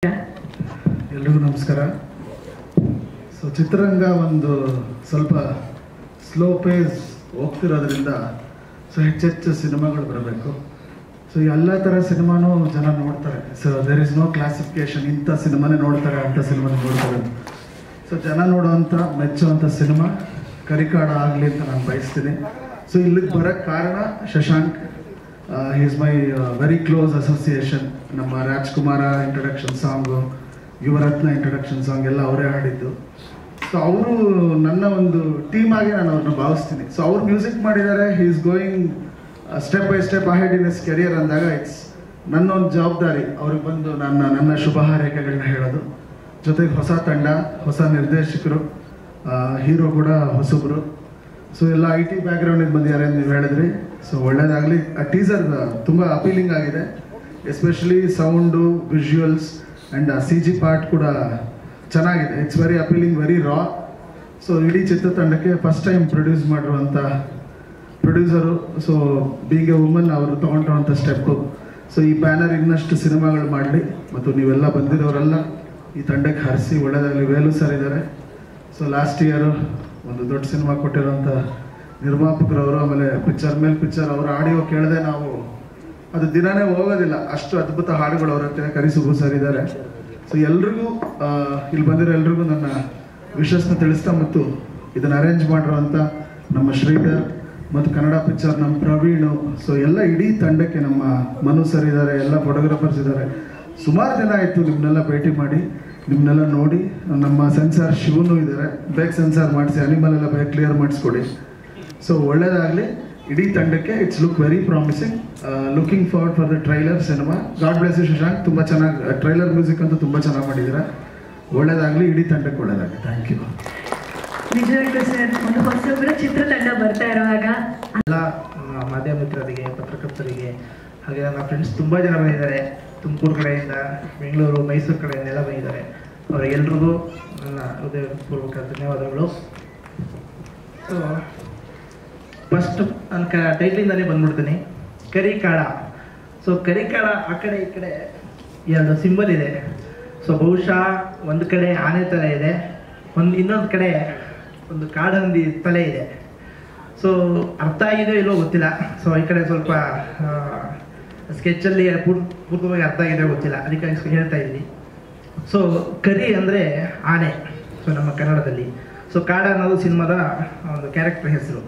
ಎಲ್ರಿಗೂ ನಮಸ್ಕಾರ. ಸೊ ಚಿತ್ರರಂಗ ಒಂದು ಸ್ವಲ್ಪ ಸ್ಲೋ ಪೇಸ್ ಹೋಗ್ತಿರೋದ್ರಿಂದ ಸೊ ಹೆಚ್ಚೆಚ್ಚು ಸಿನಿಮಾಗಳು ಬರಬೇಕು. ಸೊ ಎಲ್ಲ ಥರ ಸಿನಿಮಾನೂ ಜನ ನೋಡ್ತಾರೆ. So there is no classification, ಇಂಥ ಸಿನಿಮಾನೇ ನೋಡ್ತಾರೆ ಅಂಥ ಸಿನಿಮಾನೇ ನೋಡ್ತಾರೆ. ಸೊ ಜನ ನೋಡುವಂಥ ಮೆಚ್ಚುವಂಥ ಸಿನಿಮಾ ಕರಿಕಾಡ ಆಗಲಿ ಅಂತ ನಾನು ಬಯಸ್ತೀನಿ. ಸೊ ಇಲ್ಲಿಗೆ ಬರೋಕ್ಕೆ ಕಾರಣ Shashank. Is my very close association. ನಮ್ಮ Rajkumar introduction song, Yuvarathna introduction song ಎಲ್ಲ ಅವರೇ ಹಾಡಿದ್ದು. ಸೊ ಅವರು ನನ್ನ ಒಂದು ಟೀಮ್ ಆಗಿ ನಾನು ಅವ್ರನ್ನ ಭಾವಿಸ್ತೀನಿ. ಸೊ ಅವ್ರು ಮ್ಯೂಸಿಕ್ ಮಾಡಿದ್ದಾರೆ. He is going step by step ahead in his career ಅಂದಾಗ ಇಟ್ಸ್ ನನ್ನೊಂದು ಜವಾಬ್ದಾರಿ ಅವ್ರಿಗೆ ಬಂದು ನನ್ನ ಶುಭ ಹಾರೈಕೆಗಳನ್ನ ಹೇಳೋದು. ಜೊತೆಗೆ ಹೊಸ ತಂಡ, ಹೊಸ ನಿರ್ದೇಶಕರು, ಹೀರೋ ಕೂಡ ಹೊಸಬ್ರು. ಸೊ ಎಲ್ಲ IT ಬ್ಯಾಕ್ಗ್ರೌಂಡಿಗೆ ಬಂದಿದ್ದಾರೆ ಅಂತ ನೀವು ಹೇಳಿದ್ರಿ. ಸೊ ಒಳ್ಳೇದಾಗಲಿ. ಆ ಟೀಸರ್ ತುಂಬ ಅಪೀಲಿಂಗ್ ಆಗಿದೆ. Especially sound, visuals and CG part ಕೂಡ ಚೆನ್ನಾಗಿದೆ. It's very appealing, very raw. So ಇಡೀ ಚಿತ್ರತಂಡಕ್ಕೆ ಫಸ್ಟ್ ಟೈಮ್ ಪ್ರೊಡ್ಯೂಸ್ ಮಾಡಿರುವಂಥ producer. So being a woman ಅವರು ತೊಗೊಂಡಿರುವಂಥ ಸ್ಟೆಪ್ಪು. ಸೊ ಈ ಬ್ಯಾನರ್ ಇನ್ನಷ್ಟು ಸಿನಿಮಾಗಳು ಮಾಡಲಿ. ಮತ್ತು ನೀವೆಲ್ಲ ಬಂದಿರೋರೆಲ್ಲ ಈ ತಂಡಕ್ಕೆ ಹರಿಸಿ ಒಳ್ಳೆಯದಾಗಲಿ. ವೇಲು ಸರ್ ಇದ್ದಾರೆ. ಸೊ ಲಾಸ್ಟ್ ಇಯರು ಒಂದು ದೊಡ್ಡ ಸಿನಿಮಾ ಕೊಟ್ಟಿರೋಂಥ ನಿರ್ಮಾಪಕರವರು. ಆಮೇಲೆ ಪಿಕ್ಚರ್ ಮೇಲೆ ಪಿಕ್ಚರ್ ಅವರ ಆಡಿಯೋ ಕೇಳದೆ ನಾವು ಅದು ದಿನನೇ ಹೋಗೋದಿಲ್ಲ, ಅಷ್ಟು ಅದ್ಭುತ ಹಾಡುಗಳು ಅವ್ರ ಹತ್ರ. ಕರಿಸುಬು ಸರ್ ಇದ್ದಾರೆ. ಸೊ ಎಲ್ರಿಗೂ ಇಲ್ಲಿ ಬಂದಿರೋ ಎಲ್ರಿಗೂ ನನ್ನ ವಿಶಸ್ನ ತಿಳಿಸ್ತಾ, ಮತ್ತು ಇದನ್ನು ಅರೇಂಜ್ ಮಾಡಿರೋಂಥ ನಮ್ಮ ಶ್ರೀಧರ್ ಮತ್ತು ಕನ್ನಡ ಪಿಕ್ಚರ್ ನಮ್ಮ ಪ್ರವೀಣು, ಸೊ ಎಲ್ಲ ಇಡೀ ತಂಡಕ್ಕೆ ನಮ್ಮ ಮನು ಸರ್ ಇದ್ದಾರೆ, ಎಲ್ಲ ಫೋಟೋಗ್ರಾಫರ್ಸ್ ಇದ್ದಾರೆ. ಸುಮಾರು ದಿನ ಆಯಿತು ನಿಮ್ಮನ್ನೆಲ್ಲ ಭೇಟಿ ಮಾಡಿ, ನಿಮ್ಮನ್ನೆಲ್ಲ ನೋಡಿ. ನಮ್ಮ ಸೆನ್ಸಾರ್ ಶಿವನು ಇದ್ದಾರೆ, ಬೇಗ ಸೆನ್ಸಾರ್ ಮಾಡಿಸಿ, ಅನಿಮಲ್ ಎಲ್ಲ ಬೇಗ ಕ್ಲಿಯರ್ ಮಾಡಿಸ್ಕೊಡಿ. ಸೊ ಒಳ್ಳೇದಾಗಲಿ ಇಡೀ ತಂಡಕ್ಕೆ. It's look very promising. Looking forward for the trailer ಸಿನಿಮಾ. God bless you Shashank. ತುಂಬ ಚೆನ್ನಾಗಿ ಟ್ರೈಲರ್ ಮ್ಯೂಸಿಕ್ ಅಂತೂ ತುಂಬ ಚೆನ್ನಾಗಿ ಮಾಡಿದ್ದೀರಾ. ಒಳ್ಳೇದಾಗಲಿ, ಇಡೀ ತಂಡಕ್ಕೆ ಒಳ್ಳೇದಾಗಲಿ. Thank you. ನಿಜವಾಗ್ಲೂ ಸರ್, ಒಂದು ಹೊಸಬ್ರ ಚಿತ್ರತಂಡ ಬರ್ತಾ ಇರುವಾಗ ಎಲ್ಲ ಮಾಧ್ಯಮ ಮಿತ್ರರಿಗೆ, ಪತ್ರಕರ್ತರಿಗೆ, ಹಾಗೆ ನನ್ನ ಫ್ರೆಂಡ್ಸ್ ತುಂಬ ಜನ ಬಂದಿದ್ದಾರೆ. ತುಮಕೂರು ಕಡೆಯಿಂದ, ಬೆಂಗಳೂರು, ಮೈಸೂರು ಕಡೆಯಿಂದ ಎಲ್ಲ ಬಂದಿದ್ದಾರೆ. ಅವರಿಗೆಲ್ರಿಗೂ ನನ್ನ ಹೃದಯಪೂರ್ವಕ ಧನ್ಯವಾದಗಳು. ಸೊ ಫಸ್ಟ್ ನನ್ನ ಟೈಟ್ಲಿಂದಲೇ ಬಂದ್ಬಿಡ್ತೀನಿ. ಕರಿಕಾಡ. ಸೊ ಕರಿಕಾಡ, ಆ ಕಡೆ ಈ ಕಡೆ ಎರಡು ಸಿಂಬಲ್ ಇದೆ. ಸೊ ಬಹುಶಃ ಒಂದು ಕಡೆ ಆನೆ ತಲೆ ಇದೆ, ಇನ್ನೊಂದು ಕಡೆ ಒಂದು ಕಾಡಂದಿ ತಲೆ ಇದೆ. ಸೊ ಅರ್ಥ ಆಗಿದೆಯೋ ಇಲ್ಲೋ ಗೊತ್ತಿಲ್ಲ. ಸೊ ಈ ಕಡೆ ಸ್ವಲ್ಪ ಸ್ಕೆಚಲ್ಲಿ ಪೂರ್ವವಾಗಿ ಅರ್ಥ ಆಗಿದೆಯೋ ಗೊತ್ತಿಲ್ಲ, ಅದಕ್ಕಾಗಿ ಹೇಳ್ತಾ ಇದ್ದೀನಿ. ಸೊ ಕರಿ ಅಂದರೆ ಆನೆ, ಸೊ ನಮ್ಮ ಕನ್ನಡದಲ್ಲಿ. ಸೊ ಕಾಡ ಅನ್ನೋದು ಸಿನಿಮಾದ ಒಂದು ಕ್ಯಾರೆಕ್ಟರ್ ಹೆಸರು.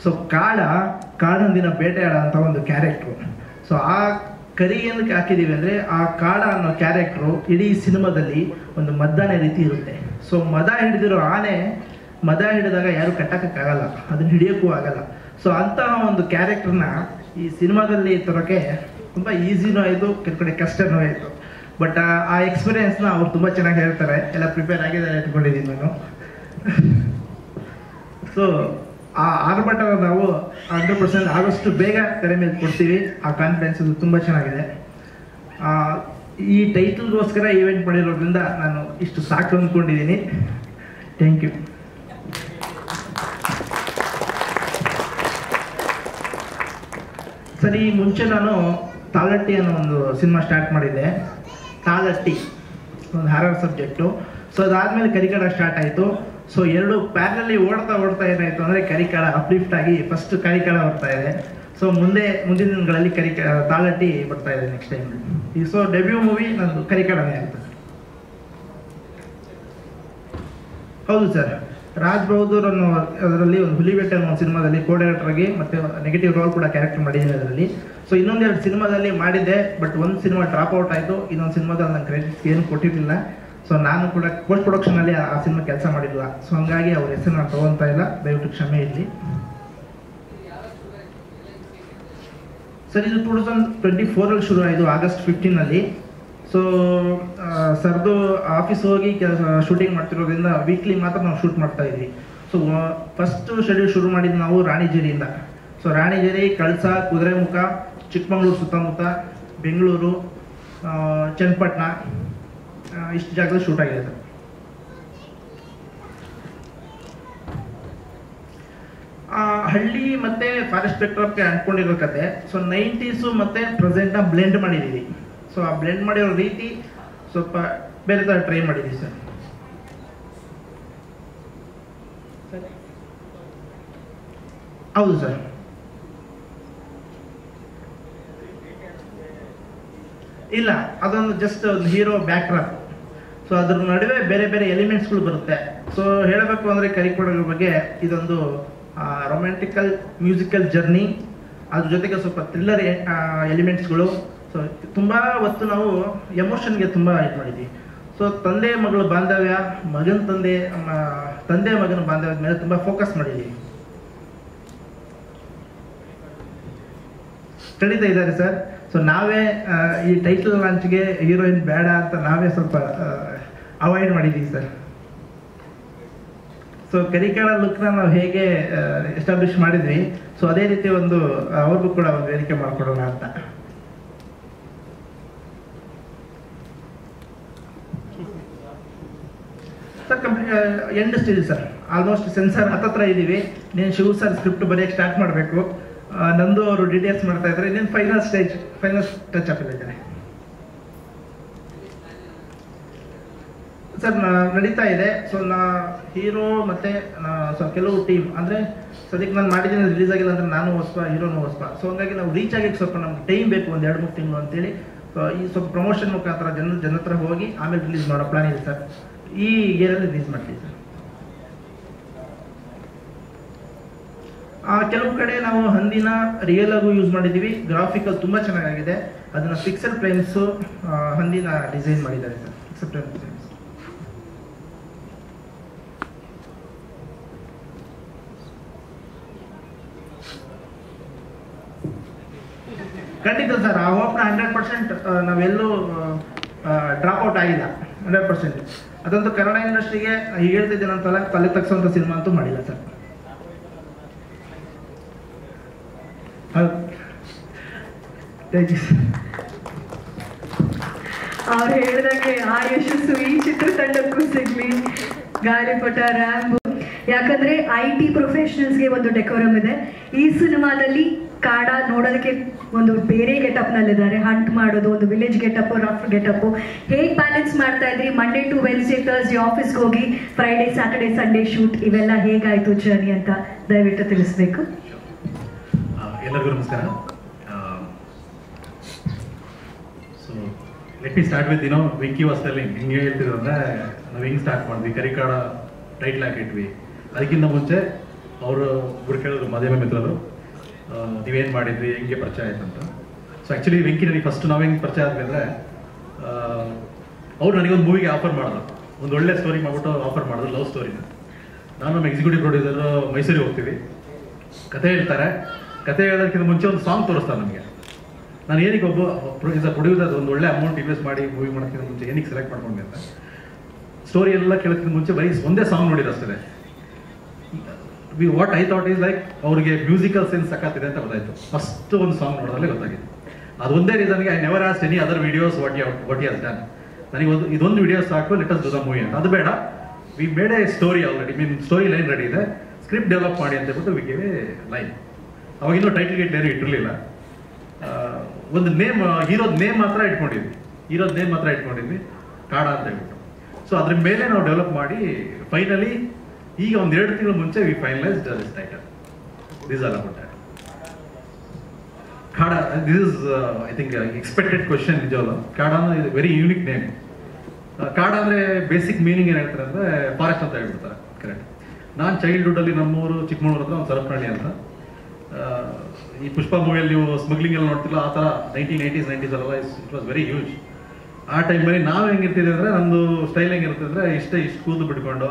ಸೊ ಕಾಡಂದಿನ ಬೇಟೆಯಾಡ ಅಂತ ಒಂದು ಕ್ಯಾರೆಕ್ಟ್ರು. ಸೊ ಆ ಕರಿ ಏನಕ್ಕೆ ಹಾಕಿದ್ದೀವಿ ಅಂದರೆ, ಆ ಕಾಡ ಅನ್ನೋ ಕ್ಯಾರೆಕ್ಟ್ರು ಇಡೀ ಸಿನಿಮಾದಲ್ಲಿ ಒಂದು ಮದ್ದಾನೆ ರೀತಿ ಇರುತ್ತೆ. ಸೊ ಮದ ಹಿಡಿದಿರೋ ಆನೆ ಮದ ಹಿಡಿದಾಗ ಯಾರು ಕಟ್ಟಕ್ಕಾಗಲ್ಲ, ಅದನ್ನ ಹಿಡಿಯೋಕ್ಕೂ ಆಗಲ್ಲ. ಸೊ ಅಂತಹ ಒಂದು ಕ್ಯಾರೆಕ್ಟರ್ನ ಈ ಸಿನಿಮಾದಲ್ಲಿ ತರೋಕ್ಕೆ ತುಂಬ ಈಸಿನೂ ಆಯಿತು, ಕೆಲವು ಕಡೆ ಕಷ್ಟನೂ ಆಯಿತು. ಬಟ್ ಆ ಎಕ್ಸ್ಪೀರಿಯೆನ್ಸ್ನ ಅವ್ರು ತುಂಬ ಚೆನ್ನಾಗಿ ಹೇಳ್ತಾರೆ. ಎಲ್ಲ ಪ್ರಿಪೇರ್ ಆಗಿದ್ದಾರೆ ಇಟ್ಕೊಂಡಿದ್ದೀನಿ ನಾನು. ಸೊ ಆ ಆರ್ಭಟ ನಾವು 100% ಆದಷ್ಟು ಬೇಗ ತೆರೆ ಮೇಲೆ ಕೊಡ್ತೀವಿ. ಆ ಕಾನ್ಫಿಡೆನ್ಸ್ ತುಂಬ ಚೆನ್ನಾಗಿದೆ. ಈ ಟೈಟಲ್ಗೋಸ್ಕರ ಈವೆಂಟ್ ಮಾಡಿರೋದ್ರಿಂದ ನಾನು ಇಷ್ಟು ಸಾಕು ಅಂದ್ಕೊಂಡಿದ್ದೀನಿ. Thank you. ಸರಿ, ಮುಂಚೆ ನಾನು ತಾಳಟ್ಟಿ ಅನ್ನೋ ಒಂದು ಸಿನಿಮಾ ಸ್ಟಾರ್ಟ್ ಮಾಡಿದ್ದೆ. ತಾಳಟ್ಟಿ ಒಂದು ಹಾರರ್ ಸಬ್ಜೆಕ್ಟು. ಸೊ ಅದಾದಮೇಲೆ ಕರಿಕಾಡ ಸ್ಟಾರ್ಟ್ ಆಯಿತು. ಸೊ ಎರಡು ಪ್ಯಾರಲಲ್ಲಿ ಓಡ್ತಾ ಏನಾಯಿತು ಅಂದರೆ ಕರಿಕಾಡ ಅಪ್ಲಿಫ್ಟ್ ಆಗಿ ಫಸ್ಟ್ ಕರಿಕಾಡ ಬರ್ತಾ ಇದೆ. ಸೊ ಮುಂದಿನ ದಿನಗಳಲ್ಲಿ ತಾಳಟ್ಟಿ ಬರ್ತಾ ಇದೆ ನೆಕ್ಸ್ಟ್ ಟೈಮ್. ಈ ಸೊ ಡೆಬ್ಯೂ ಮೂವಿ ನಂದು ಕರಿಕಾಡನೇ ಆಯಿತು. ಹೌದು ಸರ್, ರಾಜ್ ಬಹದ್ದೂರ್ ಅನ್ನೋ ಅದರಲ್ಲಿ ಒಂದು ಹುಲಿಬೆಟ್ಟ ಅನ್ನೋ ಸಿನಿಮಾದಲ್ಲಿ ಕೋ-ಡೈರೆಕ್ಟರ್ ಆಗಿ ಮತ್ತು ನೆಗೆಟಿವ್ ರೋಲ್ ಕೂಡ ಕ್ಯಾರೆಕ್ಟರ್ ಮಾಡಿದ್ದೀನಿ ಅದರಲ್ಲಿ. ಸೊ ಇನ್ನೊಂದೆರಡು ಸಿನಿಮಾದಲ್ಲಿ ಮಾಡಿದ್ದೆ, ಬಟ್ ಒಂದು ಸಿನಿಮಾ ಡ್ರಾಪ್ ಔಟ್ ಆಯಿತು. ಇನ್ನೊಂದು ಸಿನಿಮಾದಲ್ಲಿ ನಾನು ಕ್ರೆಡಿಟ್ಸ್ ಏನು ಕೊಟ್ಟಿರಲಿಲ್ಲ. ಸೊ ನಾನು ಕೂಡ ಪೋಸ್ಟ್ ಪ್ರೊಡಕ್ಷನಲ್ಲಿ ಆ ಸಿನಿಮಾ ಕೆಲಸ ಮಾಡಿರಲಿಲ್ಲ. ಸೊ ಹಂಗಾಗಿ ಅವ್ರ ಹೆಸರು ನಾನು ತೊಗೊತಾ ಇಲ್ಲ, ದಯವಿಟ್ಟು ಕ್ಷಮೆ ಇರಲಿ. ಸರ್, ಇದು 2024 ಶುರು ಆಯಿತು, August 15. ಸೊ ಸರ್ದು ಆಫೀಸ್ ಹೋಗಿ ಶೂಟಿಂಗ್ ಮಾಡ್ತಿರೋದ್ರಿಂದ ವೀಕ್ಲಿ ಮಾತ್ರ ನಾವು ಶೂಟ್ ಮಾಡ್ತಾ ಇದ್ವಿ. ಸೊ ಫಸ್ಟ್ ಶೆಡ್ಯೂಲ್ ಶುರು ಮಾಡಿದ್ದು ನಾವು ರಾಣಿಜೇರಿಯಿಂದ. ಸೊ ರಾಣಿಜೇರಿ, ಕಳಸ, ಕುದುರೆಮುಖ, ಚಿಕ್ಕಮಗಳೂರು ಸುತ್ತಮುತ್ತ, ಬೆಂಗಳೂರು, ಚನ್ನಪಟ್ಟಣ, ಇಷ್ಟು ಜಾಗದಲ್ಲಿ ಶೂಟ್ ಆಗಿದೆ ಸರ್. ಹಳ್ಳಿ ಮತ್ತು ಫಾರೆಸ್ಟ್ ಬ್ಯಾಕ್ಡ್ರಾಪ್ಗೆ ಅಂಟ್ಕೊಂಡಿರೋ ಕತೆ. ಸೊ 90s ಮತ್ತು ಪ್ರೆಸೆಂಟ್ನ ಬ್ಲೆಂಡ್ ಮಾಡಿದ್ದೀವಿ. ಸೊ ಆ ಬ್ಲೆಂಡ್ ಮಾಡಿರೋ ರೀತಿ ಸ್ವಲ್ಪ ಬೇರೆ ಥರ ಟ್ರೈ ಮಾಡಿದ್ದೀವಿ ಸರ್. ಹೌದು ಸರ್. ಇಲ್ಲ, ಅದೊಂದು ಜಸ್ಟ್ ಒಂದು ಹೀರೋ ಬ್ಯಾಕ್ ಡ್ರಾಪ್. ಸೊ ಅದ್ರ ನಡುವೆ ಬೇರೆ ಬೇರೆ ಎಲಿಮೆಂಟ್ಸ್ಗಳು ಬರುತ್ತೆ. ಸೊ ಹೇಳಬೇಕು ಅಂದರೆ ಕರಿಕೋಡಗಳ ಬಗ್ಗೆ ಇದೊಂದು ರೊಮ್ಯಾಂಟಿಕಲ್ ಮ್ಯೂಸಿಕಲ್ ಜರ್ನಿ, ಅದ್ರ ಜೊತೆಗೆ ಸ್ವಲ್ಪ ಥ್ರಿಲ್ಲರ್ ಎಲಿಮೆಂಟ್ಸ್ಗಳು. ಸೊ ತುಂಬ ಹೊತ್ತು ನಾವು ಎಮೋಷನ್ಗೆ ತುಂಬ ಇದು ಮಾಡಿದ್ವಿ. ಸೊ ತಂದೆ ಮಗಳ ಬಾಂಧವ್ಯ, ತಂದೆ ಮಗನ ಬಾಂಧವ್ಯದ ಮೇಲೆ ತುಂಬ ಫೋಕಸ್ ಮಾಡಿದ್ದೀವಿ. ಖಂಡಿತ ಇದ್ದಾರೆ ಸರ್. ಸೊ ನಾವೇ ಈ ಟೈಟಲ್ ಲಾಂಚ್ಗೆ ಹೀರೋಯಿನ್ ಬೇಡ ಅಂತ ನಾವೇ ಸ್ವಲ್ಪ ಅವಾಯ್ಡ್ ಮಾಡಿದ್ದೀವಿ ಸರ್. ಸೊ ಕರಿಕಾಳ ಲುಕ್ನ ನಾವು ಹೇಗೆ ಎಸ್ಟಾಬ್ಲಿಷ್ ಮಾಡಿದ್ವಿ, ಸೊ ಅದೇ ರೀತಿ ಒಂದು ಅವ್ರಿಗೂ ಕೂಡ ಒಂದು ವೇದಿಕೆ ಮಾಡಿಕೊಡೋಣ ಅಂತ. Sir end stage sir, almost sensor ಹತ್ತತ್ರ ಇದ್ದೀವಿ. ನೀನು ಶಿವ ಸರ್ ಸ್ಕ್ರಿಪ್ಟ್ ಬರೆಯೋಕ್ಕೆ ಸ್ಟಾರ್ಟ್ ಮಾಡಬೇಕು. ನಂದು ಅವರು ಡೀಟೇಲ್ಸ್ ಮಾಡ್ತಾ ಇದ್ದಾರೆ. ಇನ್ನೇನು final stage, final touch up ಇದ್ದಾರೆ ಸರ್, ನಡೀತಾ ಇದೆ. ಸೊ ಹೀರೋ ಮತ್ತೆ ಕೆಲವು ಟೀಮ್ ಅಂದರೆ ಸದ್ಯಕ್ಕೆ ನಾನು ಮಾಡಿದ್ದೀನಿ, ರಿಲೀಸ್ ಆಗಿಲ್ಲ ಅಂದರೆ ನಾನು ಹೊಸಪ, ಹೀರೋನು ಹೊಸಪ. ಸೊ ಹಂಗಾಗಿ ನಾವು ರೀಚ್ ಆಗಕ್ಕೆ ಸ್ವಲ್ಪ ನಮ್ಗೆ ಟೈಮ್ ಬೇಕು, ಒಂದು 2-3 ತಿಂಗಳು ಅಂತೇಳಿ ಈ ಸ್ವಲ್ಪ ಪ್ರಮೋಷನ್ ಮುಖಾಂತರ ಜನ ಹತ್ರ ಹೋಗಿ ಆಮೇಲೆ ರಿಲೀಸ್ ಮಾಡೋ ಪ್ಲಾನ್ ಇದೆ ಸರ್. ಈ ಇಯರಲ್ಲಿ ರಿಲೀಸ್ ಮಾಡ್ತೀವಿ ಸರ್. ಕೆಲವು ಕಡೆ ನಾವು ಹಂದಿನ ರಿಯಲ್ ಆಗು ಯೂಸ್ ಮಾಡಿದ್ದೀವಿ. ಗ್ರಾಫಿಕಲ್ ತುಂಬ ಚೆನ್ನಾಗಿದೆ. ಅದನ್ನ ಫಿಕ್ಸೆಡ್ ಫ್ರೇಮ್ಸು ಹಂದಿನ ಡಿಸೈನ್ ಮಾಡಿದ್ದಾರೆ ಸರ್. ಫಿಕ್ಸೆಡ್ ಫ್ರೇಮ್ಸ್ ಖಂಡಿತ ಸರ್. ಆ ಹೋಪ್ನ 100% ನಾವೆಲ್ಲೂ ಡ್ರಾಪ್ ಔಟ್ ಆಗಿಲ್ಲ. 100% ಅದಂತೂ ಕನ್ನಡ ಇಂಡಸ್ಟ್ರಿಗೆ ಈಗ ಹೇಳ್ತಿದ್ದೇನಂತಲ್ಲ, ತಲೆ ತಗ್ಸೋಂಥ ಸಿನಿಮಾ ಅಂತೂ ಮಾಡಿಲ್ಲ ಸರ್. ಅವ್ರು ಹೇಳಿದಂಗೆ ಆ ಯಶಸ್ಸು ಈ ಚಿತ್ರತಂಡಕ್ಕೂ ಸಿಗ್ಲಿ, ಗಾಳಿಪಟ, ರ್ಯಾಂಬು. ಯಾಕಂದ್ರೆ IT ಪ್ರೊಫೆಷನಲ್ಸ್ಗೆ ಒಂದು ಡೆಕೋರಮ್ ಇದೆ. ಈ ಸಿನಿಮಾದಲ್ಲಿ ಕಾಡ ನೋಡೋದಕ್ಕೆ ಒಂದು ಬೇರೆ ಗೆಟಪ್ ನಲ್ಲಿದ್ದಾರೆ. ಹಂಟ್ ಮಾಡೋದು, ಒಂದು ವಿಲೇಜ್ ಗೆಟಪ್, ರಫ್ ಗೆಟಪ್. ಹೇಗೆ ಬ್ಯಾಲೆನ್ಸ್ ಮಾಡ್ತಾ ಇದ್ರಿ? ಮಂಡೇ ಟು ವೆನ್ಸ್ಡೇ, ಥರ್ಸ್ಡೇ ಆಫೀಸ್ಗೆ ಹೋಗಿ ಫ್ರೈಡೇ, ಸ್ಯಾಟರ್ಡೇ, ಸಂಡೇ ಶೂಟ್, ಇವೆಲ್ಲ ಹೇಗಾಯ್ತು ಜರ್ನಿ ಅಂತ ದಯವಿಟ್ಟು ತಿಳಿಸ್ಬೇಕು. ಎಲ್ಲರಿಗೂ ನಮಸ್ಕಾರ. So let me start with Venky was telling. ಹಿಂಗೆ ಹೇಳ್ತಿದ್ರು ಅಂದರೆ ನಾವು ಹಿಂಗೆ ಸ್ಟಾರ್ಟ್ ಮಾಡಿದ್ವಿ, ಕರಿಕಾಡ ಟೈಟ್ಲ್ ಹಾಕಿಟ್ವಿ. ಅದಕ್ಕಿಂತ ಮುಂಚೆ ಅವರು ಒಬ್ರು ಕೇಳಿದ್ರು, ಮಾಧ್ಯಮ ಮಿತ್ರರು, ನೀವೇನು ಮಾಡಿದ್ವಿ, ಹೆಂಗೆ ಪರಿಚಯ ಆಯ್ತು ಅಂತ. ಸೊ ಆ್ಯಕ್ಚುಲಿ ವೆಂಕಿ ನನಗೆ ಫಸ್ಟ್ ನಾವು ಹೆಂಗೆ ಪರಿಚಯ ಆದಮೇಲೆ ಅವ್ರು ನನಗೊಂದು ಮೂವಿಗೆ ಆಫರ್ ಮಾಡಿದ್ರು. ಒಂದು ಒಳ್ಳೆ ಸ್ಟೋರಿ ಮಾಡಿಬಿಟ್ಟು ಆಫರ್ ಮಾಡಿದ್ರು, ಲವ್ ಸ್ಟೋರಿನ. ನಾನು ನಮ್ಮ ಎಕ್ಸಿಕ್ಯೂಟಿವ್ ಪ್ರೊಡ್ಯೂಸರು ಮೈಸೂರಿಗೆ ಹೋಗ್ತೀವಿ, ಕತೆ ಹೇಳ್ತಾರೆ. ಕತೆ ಹೇಳೋದಕ್ಕಿಂತ ಮುಂಚೆ ಒಂದು ಸಾಂಗ್ ತೋರಿಸ್ತಾರೆ ನಮಗೆ. ನಾನು ಏನಕ್ಕೆ ಪ್ರೊಡ್ಯೂಸರ್ ಒಂದು ಒಳ್ಳೆ ಅಮೌಂಟ್ ಇನ್ವೆಸ್ಟ್ ಮಾಡಿ ಮೂವಿ ಮಾಡೋದಕ್ಕಿಂತ ಮುಂಚೆ ಏನಕ್ಕೆ ಸೆಲೆಕ್ಟ್ ಮಾಡ್ಕೊಂಡೆ ಅಂತ ಸ್ಟೋರಿ ಎಲ್ಲ ಕೇಳೋದಕ್ಕಿಂತ ಮುಂಚೆ ಬರೀ ಒಂದೇ ಸಾಂಗ್ ನೋಡಿರಷ್ಟೇ. What I thought is like ಅವ್ರಿಗೆ ಮ್ಯೂಸಿಕಲ್ ಸೆನ್ಸ್ ಸಕ್ಕತ್ತಿದೆ ಅಂತ ಗೊತ್ತಾಯ್ತು. ಫಸ್ಟ್ ಒಂದು ಸಾಂಗ್ ನೋಡೋದಲ್ಲೇ ಗೊತ್ತಾಗಿತ್ತು. ಅದೊಂದೇ ರೀಸನ್ಗೆ I never asked any other videos what you has done. ನನಗೆ ಇದೊಂದು ವಿಡಿಯೋ ಸಾಕು, let us do the movie ಅಂತ. ಅದು ಬೇಡ, we made a story already, story line ready ಇದೆ, ಸ್ಕ್ರಿಪ್ಟ್ ಡೆವಲಪ್ ಮಾಡಿ ಅಂತ ಹೇಳ್ಬಿಟ್ಟು ವಿ ಗೇವ್ ಎ ಲೈನ್. ಅವಾಗಿನ್ನೂ ಟೈಟಲ್ ಗೇಟ್ ಏನು ಇಟ್ಟಿರಲಿಲ್ಲ. ಒಂದು ನೇಮ್, ಹೀರೋದ ನೇಮ್ ಮಾತ್ರ ಇಟ್ಕೊಂಡಿದ್ವಿ, ಕಾಡ ಅಂತ ಹೇಳ್ಬಿಟ್ಟು. ಸೊ ಅದ್ರ ಮೇಲೆ ನಾವು ಡೆವಲಪ್ ಮಾಡಿ ಫೈನಲಿ ಈಗ ಒಂದು 2 ತಿಂಗಳ ಮುಂಚೆ we finalised this title. This all about that. Kaada, this is I think expected question. ನಿಜವಲ್ಲ, ಕಾಡ ಇದು ವೆರಿ ಯೂನಿಕ್ ನೇಮ್. ಕಾಡ ಅಂದರೆ ಬೇಸಿಕ್ ಮೀನಿಂಗ್ ಏನು ಹೇಳ್ತಾರೆ ಅಂದರೆ ಫಾರೆಸ್ಟ್ ಅಂತ ಹೇಳ್ಬಿಡ್ತಾರೆ. ಕರೆಕ್ಟ್. ನಾನು ಚೈಲ್ಡ್ಹುಡ್ಡಲ್ಲಿ ನಮ್ಮೂರು ಚಿಕ್ಕಮಗಳೂರು ಹತ್ರ ಒಂದು ಸರಪನಹಳ್ಳಿ ಅಂತ. ಈ ಪುಷ್ಪ ಮೂವಿಯಲ್ಲಿ ನೀವು ಸ್ಮಗ್ಲಿಂಗ್ ಎಲ್ಲ ನೋಡ್ತಿಲ್ಲ, ಆ ಥರ 1980s 90s ಅಲ್ಲ, ಇಟ್ ವಾಸ್ ವೆರಿ ಹ್ಯೂಜ್. ಆ ಟೈಮಲ್ಲಿ ನಾವು ಹೆಂಗಿರ್ತಿದ್ವಿ ಅಂದರೆ, ನಮ್ಮದು ಸ್ಟೈಲ್ ಹೆಂಗಿರುತ್ತೆ ಅಂದರೆ ಇಷ್ಟು ಕೂದಲು ಬಿಟ್ಕೊಂಡು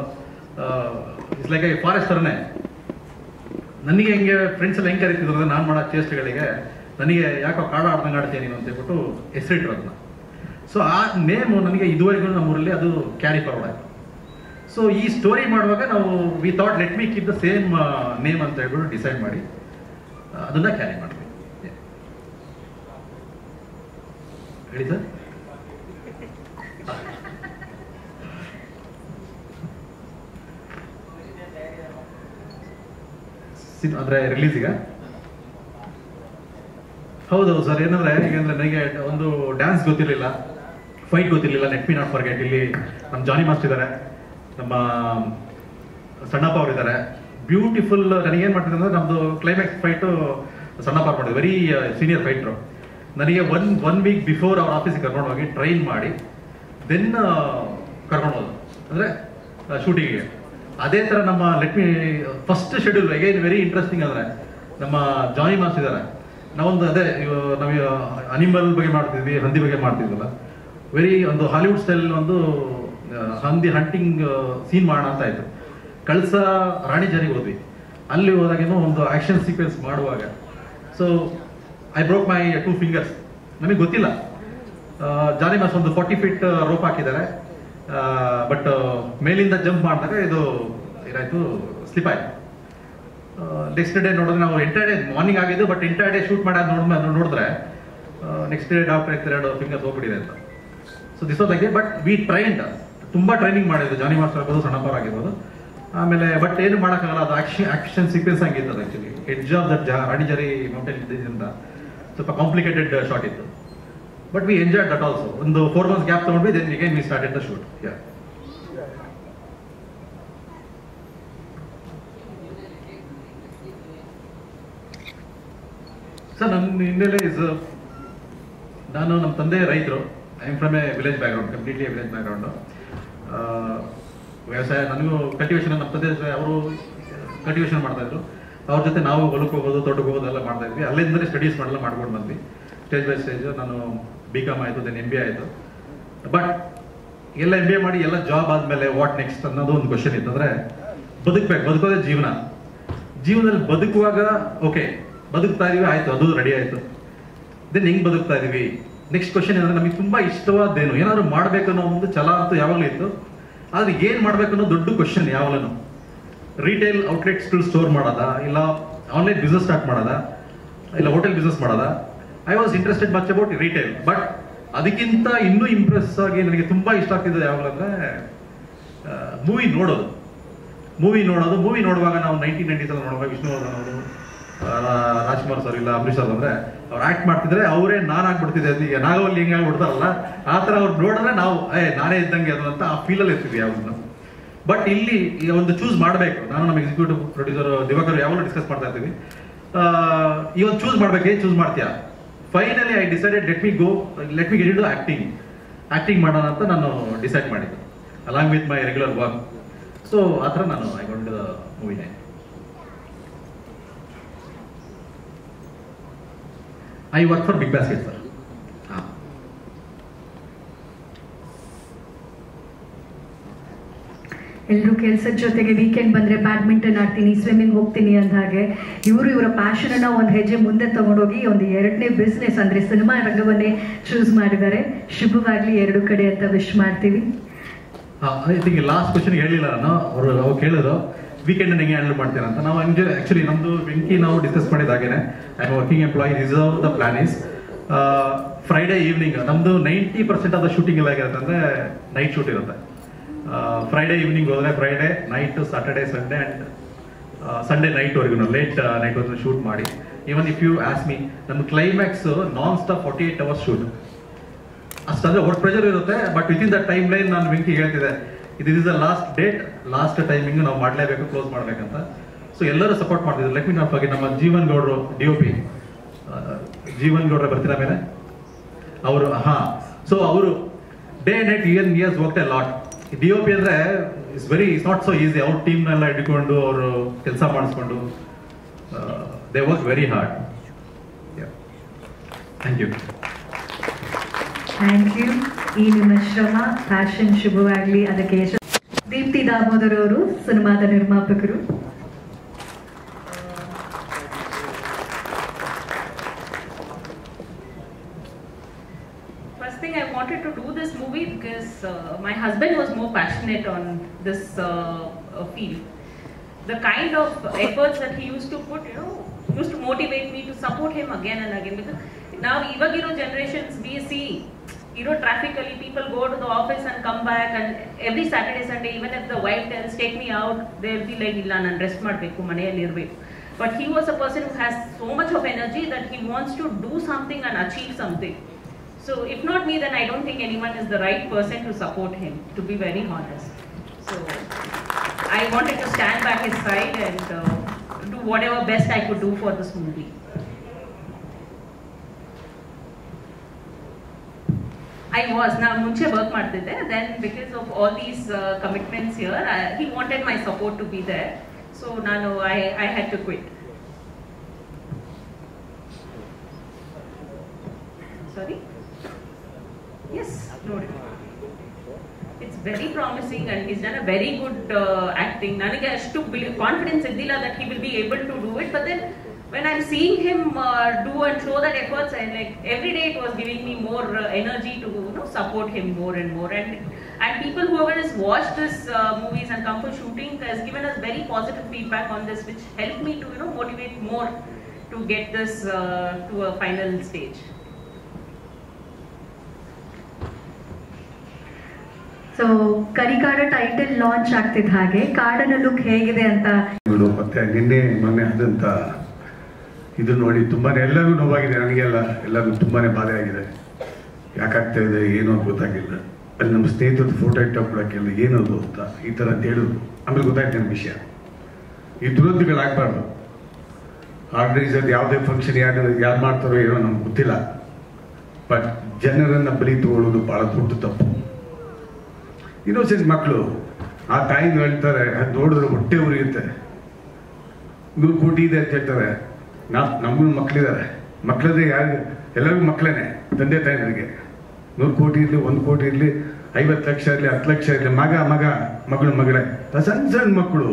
ಇಟ್ಸ್ ಲೈಕ್ ಎ ಫಾರೆಸ್ಟ್ ಥರನೇ. ನನಗೆ ಹೆಂಗೆ ಫ್ರೆಂಡ್ಸ್ ಎಲ್ಲ ಹೆಂಗೆ ಕರಿತಿದ್ರು ಅಂದರೆ, ನಾನು ಮಾಡೋ ಚೇಷ್ಟೆಗಳಿಗೆ ನನಗೆ ಯಾಕೋ ಕಾಡ ಆಡ್ದಂಗೆ ಆಡ್ತೀನಿ ನೀನು ಅಂತ ಹೇಳ್ಬಿಟ್ಟು ಹೆಸರಿಟ್ರು ಅದನ್ನ. ಸೊ ಆ ನೇಮು ನನಗೆ ಇದುವರೆಗೂ ನಮ್ಮೂರಲ್ಲಿ ಅದು ಕ್ಯಾರಿ ಫಾರ್ವರ್ಡ್ ಆಯಿತು. ಸೊ ಈ ಸ್ಟೋರಿ ಮಾಡುವಾಗ ನಾವು we thought let me keep the same name ಅಂತ ಹೇಳ್ಬಿಟ್ಟು ಡಿಸೈಡ್ ಮಾಡಿ ಅದನ್ನ ಕ್ಯಾರಿ ಮಾಡ್ತೀವಿ. ಹೇಳಿ ಸರ್. ಅಂದ್ರೆ ರಿಲೀಸಿಗ ಹೌದೌದು ಸರ್. ಏನಂದ್ರೆ ಈಗಂದ್ರೆ ನನಗೆ ಒಂದು ಡ್ಯಾನ್ಸ್ ಗೊತ್ತಿರಲಿಲ್ಲ. ಫೈಟ್ ಗೊತ್ತಿರಲಿಲ್ಲ. Let me not forget. ಇಲ್ಲಿ ನಮ್ಮ ಜಾನಿ ಮಾಸ್ಟರ್ ಇದ್ದಾರೆ, ನಮ್ಮ ಸಣ್ಣಪ್ಪ ಅವರು ಇದ್ದಾರೆ. ಬ್ಯೂಟಿಫುಲ್. ನನಗೇನು ಮಾಡ್ತಿದ್ದೆ ಅಂದರೆ ನಮ್ಮದು ಕ್ಲೈಮ್ಯಾಕ್ಸ್ ಫೈಟು ಸಣ್ಣಪ್ಪ ಅವ್ರು ಮಾಡಿದ್ರು, ವೆರಿ ಸೀನಿಯರ್ ಫೈಟ್ರು. ನನಗೆ ಒನ್ ವೀಕ್ ಬಿಫೋರ್ ಅವ್ರ ಆಫೀಸಿಗೆ ಕರ್ಕೊಂಡು ಹೋಗಿ ಟ್ರೈನ್ ಮಾಡಿ ದೆನ್ ಕರ್ಕೊಂಡು ಹೋದ್ರು ಅಂದರೆ ಶೂಟಿಂಗಿಗೆ. ಅದೇ ಥರ ನಮ್ಮ let me first schedule again very interesting. ಅಂದರೆ ನಮ್ಮ ಜಾನಿ ಮಾಸ್ಟರ್ ಇದ್ದಾರೆ, ನಾವೊಂದು ಅದೇ ನಾವು ಅನಿಮಲ್ ಬಗ್ಗೆ ಮಾಡ್ತಿದ್ವಿ, ಹಂದಿ ಬಗ್ಗೆ ಮಾಡ್ತಿದ್ವಲ್ಲ, ವೆರಿ ಒಂದು ಹಾಲಿವುಡ್ ಸ್ಟೈಲ್ ಒಂದು ಹಂದಿ ಹಂಟಿಂಗ್ ಸೀನ್ ಮಾಡೋಣ ಅಂತ ಆಯ್ತು. ಕಳ್ಸ ರಾಣಿ ಜರಿಗೆ ಹೋದ್ವಿ. ಅಲ್ಲಿ ಹೋದಾಗೇನೋ ಒಂದು ಆಕ್ಷನ್ ಸೀಕ್ವೆನ್ಸ್ ಮಾಡುವಾಗ so I broke my 2 fingers. ನಮಗೆ ಗೊತ್ತಿಲ್ಲ. ಜಾನಿ ಮಾಸ್ ಒಂದು 40 feet ರೋಪ್ ಹಾಕಿದ್ದಾರೆ, ಬಟ್ ಮೇಲಿಂದ ಜಂಪ್ ಮಾಡಿದಾಗ ಇದು ಏನಾಯ್ತು, ಸ್ಲಿಪ್ ಆಯ್ತು. ನೆಕ್ಸ್ಟ್ ಡೇ ನೋಡಿದ್ರೆ ನಾವು ಎಂಟೈರ್ ಡೇ ಮಾರ್ನಿಂಗ್ ಆಗಿದ್ದು, ಬಟ್ ಎಂಟೈರ್ ಡೇ ಶೂಟ್ ಮಾಡಿ ನೋಡಿದ್ರೆ ನೆಕ್ಸ್ಟ್ ಡೇ ಡಾಕ್ಟರ್ ಆಗ್ತಾರೆ 2 fingers ಹೋಗ್ಬಿಟ್ಟಿದೆ ಅಂತ. So this was like, but we trained, ತುಂಬಾ ಟ್ರೈನಿಂಗ್ ಮಾಡಿದ್ದು ಜಾನಿ ಮಾಸ್ಟರ್ ಆಗ್ಬೋದು, ಸಣ್ಣಪ್ಪರ್ ಆಗಿರ್ಬೋದು. ಆಮೇಲೆ ಬಟ್ ಏನು ಮಾಡೋಕ್ಕಾಗಲ್ಲ, ಅದು ಆಕ್ಷನ್ ಸೀಕ್ವೆನ್ಸ್ ಆಗಿತ್ತು. Actually edge of that Rani Jhari mountain ಇದ್ದಿದ್ದರಿಂದ ಸ್ವಲ್ಪ ಕಾಂಪ್ಲಿಕೇಟೆಡ್ ಶಾಟ್ ಇತ್ತು. But we enjoyed that also. ಒಂದು 4 months ಗ್ಯಾಪ್ ತಗೊಂಡ್ವಿ, then again we started the shoot. Sir, ನನ್ನ ಹಿನ್ನೆಲೆ ನಾನು ನಮ್ಮ ತಂದೆ ರೈತರು. I am from a village background, completely village background. ವ್ಯವಸಾಯ ನನಗೂ ಕಲ್ಟಿವೇಶನ್, ನಮ್ಮ ತಂದೆ ಅವರು ಕಲ್ಟಿವೇಶನ್ ಮಾಡ್ತಾ ಇದ್ರು. ಅವ್ರ ಜೊತೆ ನಾವು ಹೊಲಕ್ಕೆ ಹೋಗೋದು, ತೋಟಕ್ಕೆ ಹೋಗೋದು ಎಲ್ಲ ಮಾಡ್ತಾ ಇದ್ವಿ. ಅಲ್ಲಿಂದಲೇ ಸ್ಟಡೀಸ್ ಮಾಡಲ್ಲ ಮಾಡ್ಕೊಂಡು ಬಂದ್ವಿ, ಸ್ಟೇಜ್ ಬೈ ಸ್ಟೇಜ್. ನಾನು BCom ಆಯಿತು, ದೆನ್ MBA ಆಯಿತು. ಬಟ್ ಎಲ್ಲ MBA ಮಾಡಿ ಎಲ್ಲ ಜಾಬ್ ಆದಮೇಲೆ ವಾಟ್ ನೆಕ್ಸ್ಟ್ ಅನ್ನೋದು ಒಂದು ಕ್ವಶನ್ ಇತ್ತು. ಅಂದರೆ ಬದುಕೋದೇ ಜೀವನದಲ್ಲಿ ಬದುಕುವಾಗ ಓಕೆ ಬದುಕ್ತಾ ಇದೀವಿ, ಆಯಿತು, ಅದು ರೆಡಿ ಆಯಿತು. ದೆನ್ ಹೆಂಗೆ ಬದುಕ್ತಾ ಇದೀವಿ, ನೆಕ್ಸ್ಟ್ ಕ್ವಶನ್ ಏನಂದ್ರೆ ನಮಗೆ ತುಂಬ ಇಷ್ಟವಾದ್ದೇನು, ಏನಾದ್ರು ಮಾಡಬೇಕು ಅನ್ನೋ ಒಂದು ಛಲ ಅಂತೂ ಯಾವಾಗಲೂ ಇತ್ತು. ಆದ್ರೆ ಏನು ಮಾಡಬೇಕು ಅನ್ನೋ ದೊಡ್ಡ ಕ್ವಶನ್ ಯಾವಾಗಲೂ. ರಿಟೇಲ್ ಔಟ್ಲೆಟ್ಸ್ ಸ್ಟೋರ್ ಮಾಡೋದಾ, ಇಲ್ಲ ಆನ್ಲೈನ್ ಬಿಸ್ನೆಸ್ ಸ್ಟಾರ್ಟ್ ಮಾಡೋದಾ, ಇಲ್ಲ ಹೋಟೆಲ್ ಬಿಸ್ನೆಸ್ ಮಾಡೋದಾ. I was interested much about retail. But ಅದಕ್ಕಿಂತ ಇನ್ನೂ ಇಂಪ್ರೆಸ್ ಆಗಿ ನನಗೆ ತುಂಬ ಇಷ್ಟ ಆಗ್ತಿದ್ದು ಯಾವಾಗಲೂ ಅಂದರೆ ಮೂವಿ ನೋಡೋದು. ಮೂವಿ ನೋಡುವಾಗ ನಾವು 1990s ನೋಡುವಾಗ ವಿಷ್ಣುವರ್ಧನ್ ಅವರು, ರಾಜ್ಕುಮಾರ್ ಸರ್, ಇಲ್ಲ ಅಂಬರೀಶ್ ಸರ್ ಅಂದರೆ ಅವ್ರು ಆಕ್ಟ್ ಮಾಡ್ತಿದ್ರೆ ಅವರೇ ನಾನು ಆಗ್ಬಿಡ್ತಿದ್ದೆ. ಈಗ ನಾಗವಲ್ಲಿ ಹೆಂಗೆ ಆಗ್ಬಿಡ್ತಾರಲ್ಲ ಆ ಥರ ಅವ್ರು ನೋಡಿದ್ರೆ ನಾವು ನಾನೇ ಇದ್ದಂಗೆ ಅದು ಅಂತ ಆ ಫೀಲಲ್ಲಿ ಇರ್ತೀವಿ ಯಾವಾಗಲೂ. ಬಟ್ ಇಲ್ಲಿ ಒಂದು ಚೂಸ್ ಮಾಡಬೇಕು. ನಾನು ನಮ್ಮ ಎಕ್ಸಿಕ್ಯೂಟಿವ್ ಪ್ರೊಡ್ಯೂಸರ್ ದಿವಾಕರ್ ಯಾವಾಗಲೂ ಡಿಸ್ಕಸ್ ಮಾಡ್ತಾ ಇರ್ತೀವಿ, ಈ ಒಂದು ಚೂಸ್ ಮಾಡ್ಬೇಕು, ಏನು ಚೂಸ್ ಮಾಡ್ತೀಯಾ. Finally I decided let me get into acting ಮಾಡೋಣ ಅಂತ ನಾನು ಡಿಸೈಡ್ ಮಾಡಿದ್ದು, along with my regular work. So ಆ ಥರ ನಾನು ಐ ಗಾಟ್ ದ ಮೂವಿನೇ. I work for Big Basket sir. ಎಲ್ಲರೂ ಕೆಲಸದ ಜೊತೆಗೆ ವೀಕೆಂಡ್ ಬಂದ್ರೆ ಬ್ಯಾಡ್ಮಿಂಟನ್ ಆಡ್ತೀನಿ, ಸ್ವಿಮ್ಮಿಂಗ್ ಹೋಗ್ತೀನಿ ಅಂದ ಹಾಗೆ ಇವರ ಪ್ಯಾಷನ್ ಅನ್ನ ಒಂದು ಹೆಜ್ಜೆ ಮುಂದೆ ತಗೊಂಡೋಗಿ ಒಂದು 2ನೇ ಬಿಸ್ನೆಸ್ ಅಂದ್ರೆ ಸಿನಿಮಾ ರಂಗವನ್ನೇ ಚೂಸ್ ಮಾಡಿದ್ದಾರೆ. ಶುಭವಾಗ್ಲಿ 2 ಕಡೆ ಅಂತ ವಿಶ್ ಮಾಡ್ತೀವಿ. ಐ ಥಿಂಕ್ ಲಾಸ್ಟ್ ಕ್ವಶನ್ ಹೇಳಿಲ್ಲ ನಾನು. ಅವ್ರು ಕೇಳಿದ್ರು ವೀಕೆಂಡ್ ಹೆಂಗೆ ಹ್ಯಾಂಡಲ್ ಮಾಡ್ತೀರಾ ಅಂತ. ನಾವು ಆಕ್ಚುಲಿ ನಮ್ದು ವೆಂಕಿ ನಾವು ಡಿಸ್ಕಸ್ ಮಾಡಿದಾಗೇನೆ, I am working employee, reserve the plan is Friday evening. ನಮ್ದು 90% ಆಫ್ ದ ಶೂಟಿಂಗ್ ಎಲ್ಲ ಆಗಿರುತ್ತೆ ಅಂದ್ರೆ ನೈಟ್ ಶೂಟ್ ಇರುತ್ತೆ. ಫ್ರೈಡೇ ಈವ್ನಿಂಗ್ ಹೋದ್ರೆ Friday night, Saturday, Sunday and Sunday ನೈಟ್ವರೆಗೂ ಲೇಟ್ ನೈಟ್ವರೆಗೂ ಶೂಟ್ ಮಾಡಿ. Even if you ask me, ನಮ್ಮ climax non stop 48 hours shoot. ಅಷ್ಟಾದ್ರೆ ವರ್ಕ್ ಪ್ರೆಷರ್ ಇರುತ್ತೆ. But with in the time line ನಾನು ವೆಂಕಿ ಹೇಳ್ತಿದ್ದೆ, ಇದು is the last date, last timing ನಾವು ಮಾಡಲೇಬೇಕು, ಕ್ಲೋಸ್ ಮಾಡ್ಬೇಕಂತ. ಸೊ ಎಲ್ಲರೂ ಸಪೋರ್ಟ್ ಮಾಡ್ತಿದ್ರು. ಲೆಟ್ ಮಿ ನಾಟ್ ಫರ್ಗೆಟ್ ನಮ್ಮ ಜೀವನ್ ಗೌಡ್ರು, DOP ಜೀವನ್ ಗೌಡ್ರ ಬರ್ತಿರ ಮೇಲೆ ಅವರು. ಸೊ ಅವರು day night years work a lot. DOP ಅಂದ್ರೆ ಇಟ್ಸ್ ನಾಟ್ ಸೊ ಈಸಿ. ಅವ್ರ ಟೀಮ್ನೆಲ್ಲ ಇಟ್ಕೊಂಡು ಅವರು ಕೆಲಸ ಮಾಡಿಸ್ಕೊಂಡು they work very hard. Thank you. Thank you. ಈ ನಿಮ್ಮ ಶ್ರಮ, ಪ್ಯಾಷನ್ ಶುಭವಾಗ್ಲಿ. ಅದಕ್ಕೆ ದೀಪ್ತಿ ದಾಮೋದರ್ ಅವರು, ಸಿನಿಮಾದ ನಿರ್ಮಾಪಕರು. First thing, I wanted to do this movie because my husband was more passionate on this field. The kind of efforts that he used to put, used to motivate me to support him again and again. Because now, even generations, we see, traffically people go to the office and come back, and every Saturday, Sunday, even if the wife tells, take me out, they'll be like, illa nan rest madbeku, maneyalli irbeku. But he was a person who has so much of energy that he wants to do something and achieve something. So if not me, then I don't think anyone is the right person to support him, to be very honest. So I wanted to stand by his side and do whatever best I could do for this movie. I was now munche work ಮಾಡ್ತಿದ್ದೆ, then because of all these commitments here, he wanted my support to be there, so ನಾನು I had to quit. Sorry? Yes, no. It's very promising and he's done a very good acting. ನನಗೆ ಅಷ್ಟು confidence ಇದ್ದಿಲ್ಲ that he will be able to do it, but then when I'm seeing him do and show that efforts, and like every day it was giving me more energy to support him more and more. And people whoever has watched this movies and come for shooting has given us very positive feedback on this, which helped me to motivate more to get this to a final stage. So Karikaada title launch ಆಗ್ತಿದ್ದ ಹಾಗೆ ಕಾಡನ look ಹೇಗಿದೆ ಅಂತ ಮತ್ತೆ ನಿನ್ನೆ ಮೊನ್ನೆ ಆದಂತ ಇದು ನೋಡಿ ತುಂಬಾನೇ ಎಲ್ಲರಿಗೂ ನೋವಾಗಿದೆ, ನನಗೆಲ್ಲ ಎಲ್ಲರಿಗೂ ತುಂಬಾನೇ ಬಾಧೆ ಆಗಿದೆ. ಯಾಕಾಗ್ತಾ ಇದೆ ಏನೋ ಗೊತ್ತಾಗಿಲ್ಲ. ಅಲ್ಲಿ ನಮ್ಮ ಸ್ನೇಹಿತರು ಫೋಟೋ ಇಟ್ಟಕೊಳಕ್ಕೆಲ್ಲ ಏನದು ಅಂತ ಈ ಥರ ಅಂತ ಹೇಳಿದ್ರು. ಆಮೇಲೆ ಗೊತ್ತಾಯ್ತು ನನ್ನ ವಿಷಯ. ಈ ದುರಂತಗಳಾಗಬಾರ್ದು. ಆರ್ಗನೈಸರ್ ಯಾವುದೇ ಫಂಕ್ಷನ್ ಯಾರು ಮಾಡ್ತಾರೋ ಏನೋ ನಮ್ಗೆ ಗೊತ್ತಿಲ್ಲ, ಬಟ್ ಜನರನ್ನ ಬಲಿ ತಗೊಳ್ಳೋದು ಭಾಳ ದೊಡ್ಡ ತಪ್ಪು. ಇನ್ನೊಸೆಂಟ್ ಮಕ್ಕಳು ಆ ತಾಯಿನ ಹೇಳ್ತಾರೆ, ಅದು ನೋಡಿದ್ರೆ ಹೊಟ್ಟೆ ಉರಿಯುತ್ತೆ. 100 ಕೋಟಿ ಇದೆ ಅಂತ ಹೇಳ್ತಾರೆ. ನಮಗೂ ಮಕ್ಕಳಿದ್ದಾರೆ, ಮಕ್ಕಳದೇ ಯಾರು ಎಲ್ಲರಿಗೂ ಮಕ್ಕಳೇನೆ, ತಂದೆ ತಾಯಿಗಳಿಗೆ. 100 ಕೋಟಿ ಇರಲಿ, 1 ಕೋಟಿ ಇರಲಿ, 50 ಲಕ್ಷ ಇರಲಿ, 10 ಲಕ್ಷ ಇರಲಿ, ಮಗಳು ಮಗಳೇ, ಸಣ್ಣ ಸಣ್ಣ ಮಕ್ಕಳು.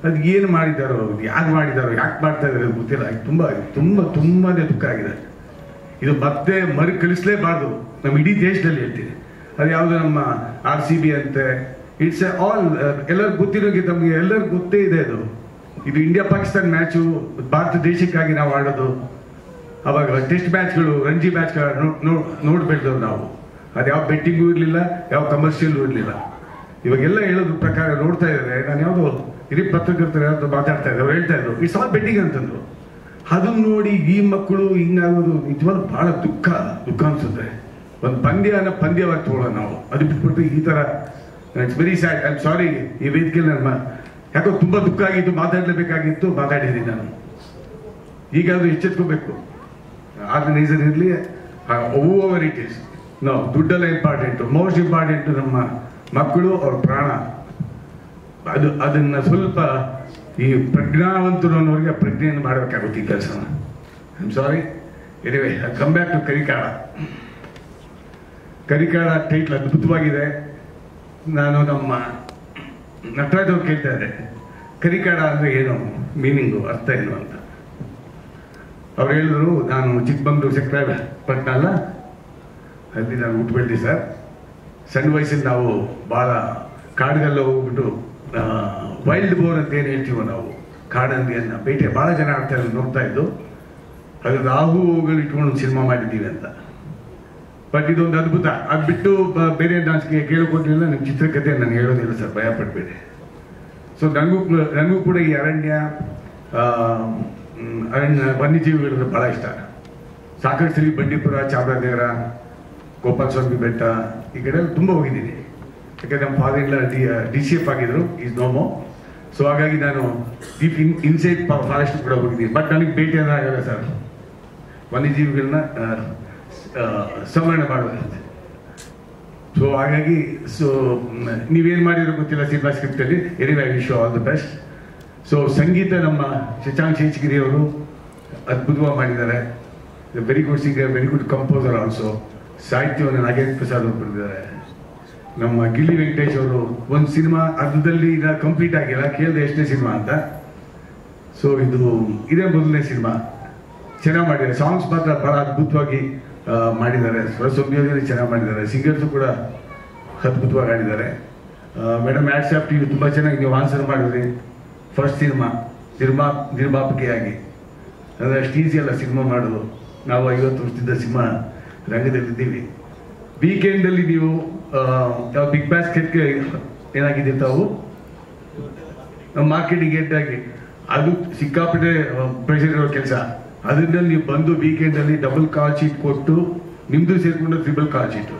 ಅದು ಏನು ಮಾಡಿದ್ದಾರೋ, ಯಾರು ಮಾಡಿದಾರೋ, ಯಾಕೆ ಮಾಡ್ತಾ ಇದ್ದಾರೆ ಗೊತ್ತಿಲ್ಲ. ತುಂಬ ತುಂಬ ತುಂಬಾನೇ ದುಃಖ ಆಗಿದೆ. ಇದು ಮತ್ತೆ ಕಳಿಸ್ಲೇಬಾರ್ದು ನಮ್ಮ ಇಡೀ ದೇಶದಲ್ಲಿ ಹೇಳ್ತೀನಿ. ಅದು ಯಾವುದು ನಮ್ಮ RCB ಅಂತೆ, ಇಟ್ಸ್ ಆಲ್ ಎಲ್ಲರಿಗೂ ಗೊತ್ತಿರೋಂಗೆ, ನಮಗೆ ಎಲ್ಲರಿಗೂ ಗೊತ್ತೇ ಇದೆ. ಇದು ಇಂಡಿಯಾ ಪಾಕಿಸ್ತಾನ ಮ್ಯಾಚು, ಭಾರತ ದೇಶಕ್ಕಾಗಿ ನಾವು ಆಡೋದು. ಅವಾಗ ಟೆಸ್ಟ್ ಮ್ಯಾಚ್ಗಳು, ರಂಜಿ ಮ್ಯಾಚ್ಗಳು ನೋಡ್ಬೇಕಿದ್ದವು ನಾವು. ಅದು ಯಾವ ಬೆಟ್ಟಿಂಗು ಇರಲಿಲ್ಲ, ಯಾವ ಕಮರ್ಷಿಯಲ್ಲೂ ಇರಲಿಲ್ಲ. ಇವಾಗೆಲ್ಲ ಹೇಳೋದ್ರ ಪ್ರಕಾರ ನೋಡ್ತಾ ಇದ್ದಾರೆ. ನಾನು ಯಾವುದೋ ಹಿರಿಯ ಪತ್ರಕರ್ತರು ಯಾವ್ದು ಮಾತಾಡ್ತಾ ಇದ್ದೆ, ಅವ್ರು ಹೇಳ್ತಾ ಇದ್ರು ಇಟ್ಸ್ ಆಲ್ ಬೆಟ್ಟಿಂಗ್ ಅಂತಂದ್ರು. ಅದನ್ನ ನೋಡಿ ಈ ಮಕ್ಕಳು ಹಿಂಗಾಗೋದು ನಿಜವಾಗ್ಲೂ ಬಹಳ ದುಃಖ ಅನ್ಸುತ್ತೆ. ಒಂದು ಪಂದ್ಯವಾಗಿ ತಗೊಳ್ಳೋಣ ನಾವು, ಅದು ಬಿಟ್ಬಿಟ್ಟು ಈ ಥರ. It's very sad. I am sorry. ಈ ವೇದಿಕೆಯಲ್ಲಿ ನನ್ನ ಯಾಕೋ ತುಂಬಾ ದುಃಖ ಆಗಿತ್ತು, ಮಾತಾಡಲೇಬೇಕಾಗಿತ್ತು, ಮಾತಾಡಿದ್ದೀನಿ ನಾನು. ಈಗಾದ್ರೂ ಎಚ್ಚೆತ್ಕೋಬೇಕು. ಆರ್ಗನೈಸರ್ ಇರಲಿ, ಓವರ್ ಇಟ್ ಈಸ್ ನಾವು ದುಡ್ಡೆಲ್ಲ ಇಂಪಾರ್ಟೆಂಟು, ಮೋಸ್ಟ್ ಇಂಪಾರ್ಟೆಂಟು ನಮ್ಮ ಮಕ್ಕಳು, ಅವ್ರ ಪ್ರಾಣ. ಅದನ್ನ ಸ್ವಲ್ಪ ಈ ಪ್ರಜ್ಞಾವಂತರು ಅನ್ನೋರಿಗೆ ಪ್ರಜ್ಞೆಯನ್ನು ಮಾಡಬೇಕಾಗುತ್ತೆ ಈ ಕೆಲಸನ. I am sorry. Anyway, come back to Karikaada title ಅದ್ಭುತವಾಗಿದೆ. ನಾನು ನಮ್ಮ ನಟರಾಜ್ ಅವ್ರು ಕೇಳ್ತಾ ಇದ್ದೆ, ಕರಿಕಾಡ ಅಂದ್ರೆ ಏನು, ಮೀನಿಂಗು, ಅರ್ಥ ಏನು ಅಂತ. ಅವ್ರು ಹೇಳಿದ್ರು, ನಾನು ಚಿಕ್ಕಮಂಗ್ಳೂರು ಸೆಕ್ಟರ್ ಪಟ್ಟಣ ಅಲ್ಲ, ಅಲ್ಲಿ ನಾನು ಹುಟ್ಟು ಬೆಳೆದಿ ಸರ್. ಸಣ್ಣ ವಯಸ್ಸಲ್ಲಿ ನಾವು ಭಾಳ ಕಾಡುಗೆಲ್ಲ ಹೋಗ್ಬಿಟ್ಟು ವೈಲ್ಡ್ ಬೋರ್ ಅಂತ ಏನು ಹೇಳ್ತೀವೋ ನಾವು, ಕಾಡಂದಿಯನ್ನ ಬೇಟೆ ಭಾಳ ಜನ ಆಡ್ತಾ ಇದ್ರು, ನೋಡ್ತಾ ಇದ್ದು. ಅದು ರಾಹುಗಳು ಇಟ್ಕೊಂಡು ಒಂದು ಸಿನಿಮಾ ಮಾಡಿದ್ದೀವಿ ಅಂತ. ಬಟ್ ಇದೊಂದು ಅದ್ಭುತ. ಅದು ಬಿಟ್ಟು ಬೇರೆ ಡಾನ್ಸ್ಗೆ ಕೇಳಿಕೊಟ್ಟಿಲ್ಲ. ನಿಮ್ಮ ಚಿತ್ರಕಥೆ ನಾನು ಹೇಳೋದಿಲ್ಲ ಸರ್, ಭಯ ಪಡಬೇಡಿ. ಸೊ ನನಗೂ ಕೂಡ ಈ ಅರಣ್ಯ ವನ್ಯಜೀವಿಗಳು ಭಾಳ ಇಷ್ಟ. ಸಾಕಷ್ಟು ಸರಿ ಬಂಡೀಪುರ, ಚಾಮರಾಜನಗರ, ಗೋಪಾಲ ಸ್ವಾಮಿ ಬೆಟ್ಟ ಈ ಕಡೆ ತುಂಬ ಹೋಗಿದ್ದೀನಿ. ಯಾಕಂದ್ರೆ ನಮ್ಮ ಫಾದರ್ ಎಲ್ಲ DCF ಆಗಿದ್ರು, ಈಸ್ ನೋಮೋ. ಸೊ ಹಾಗಾಗಿ ನಾನು ಡೀಪ್ ಇನ್ಸೈಡ್ ಫಾರೆಸ್ಟ್ ಕೂಡ ಹೋಗಿದ್ದೀನಿ. ಬಟ್ ನನಗೆ ಭೇಟಿ ಆಗಲ್ಲ ಸರ್, ವನ್ಯಜೀವಿಗಳನ್ನ ಸಂವರ್ಣ ಮಾಡೋದಂತೆ. ಸೊ ಹಾಗಾಗಿ ನೀವೇನು ಮಾಡಿರೋ ಗೊತ್ತಿಲ್ಲ ಸಿನಿಮಾ ಸ್ಕ್ರಿಪ್ಟಲ್ಲಿ. Anyway, I wish you all the best. So ಸಂಗೀತ ನಮ್ಮ ಶಶಾಂಕ್ ಶೇಷಗಿರಿ ಅವರು ಅದ್ಭುತವಾಗಿ ಮಾಡಿದ್ದಾರೆ. Very good singer, very good composer also. ಸಾಹಿತ್ಯವನ್ನು ನಾಗೇಂದ್ರ ಪ್ರಸಾದ್ ಅವರು ಬರೆದಿದ್ದಾರೆ. ನಮ್ಮ ಗಿಲ್ಲಿ ವೆಂಕಟೇಶ್ ಅವರು ಒಂದು ಸಿನಿಮಾ ಅರ್ಧದಲ್ಲಿ ಕಂಪ್ಲೀಟ್ ಆಗಿಲ್ಲ, ಕೇಳಿದೆ ಎಷ್ಟನೇ ಸಿನಿಮಾ ಅಂತ. ಸೊ ಇದೇ ಮೊದಲನೇ ಸಿನಿಮಾ. ಚೆನ್ನಾಗಿ ಮಾಡಿದ್ದಾರೆ. ಸಾಂಗ್ಸ್ ಮಾತ್ರ ಬಹಳ ಅದ್ಭುತವಾಗಿ ಮಾಡಿದ್ದಾರೆ. ಸ್ವರ ಸಂಯೋಜನೆ ಚೆನ್ನಾಗಿ ಮಾಡಿದ್ದಾರೆ. ಸಿಂಗರ್ಸು ಕೂಡ ಅದ್ಭುತವಾಗಿ ಆಡಿದ್ದಾರೆ. Madam hats off to you, ತುಂಬ ಚೆನ್ನಾಗಿ ನೀವು ಆನ್ಸರ್ ಮಾಡಿದ್ರಿ. ಫಸ್ಟ್ ಸಿನಿಮಾ ನಿರ್ಮಾಪಕಿಯಾಗಿ, ಅಂದರೆ ಅಷ್ಟು ಈಸಿ ಅಲ್ಲ ಸಿನಿಮಾ ಮಾಡೋದು. ನಾವು 50 ವರ್ಷದಿಂದ ಸಿನಿಮಾ ರಂಗದಲ್ಲಿದ್ದೀವಿ. ವೀಕೆಂಡಲ್ಲಿ ನೀವು ಬಿಗ್ ಬಾಸ್ಕೆಟ್ಗೆ ಏನಾಗಿದೆ ತಾವು ಮಾರ್ಕೆಟಿಂಗ್ ಹೆಡ್ ಆಗಿ, ಅದು ಸಿಕ್ಕಾಪಟ್ಟೆ ಪ್ರೆಷರ್ ಇರೋ ಕೆಲಸ. ಅದರಲ್ಲಿ ನೀವು ಬಂದು ವೀಕೆಂಡಲ್ಲಿ ಡಬಲ್ ಕಾಲ್ ಶೀಟ್ ಕೊಟ್ಟು ನಿಮ್ಮದು ಸೇರಿಕೊಂಡು ಟ್ರಿಬಲ್ ಕಾಲ್ ಶೀಟು.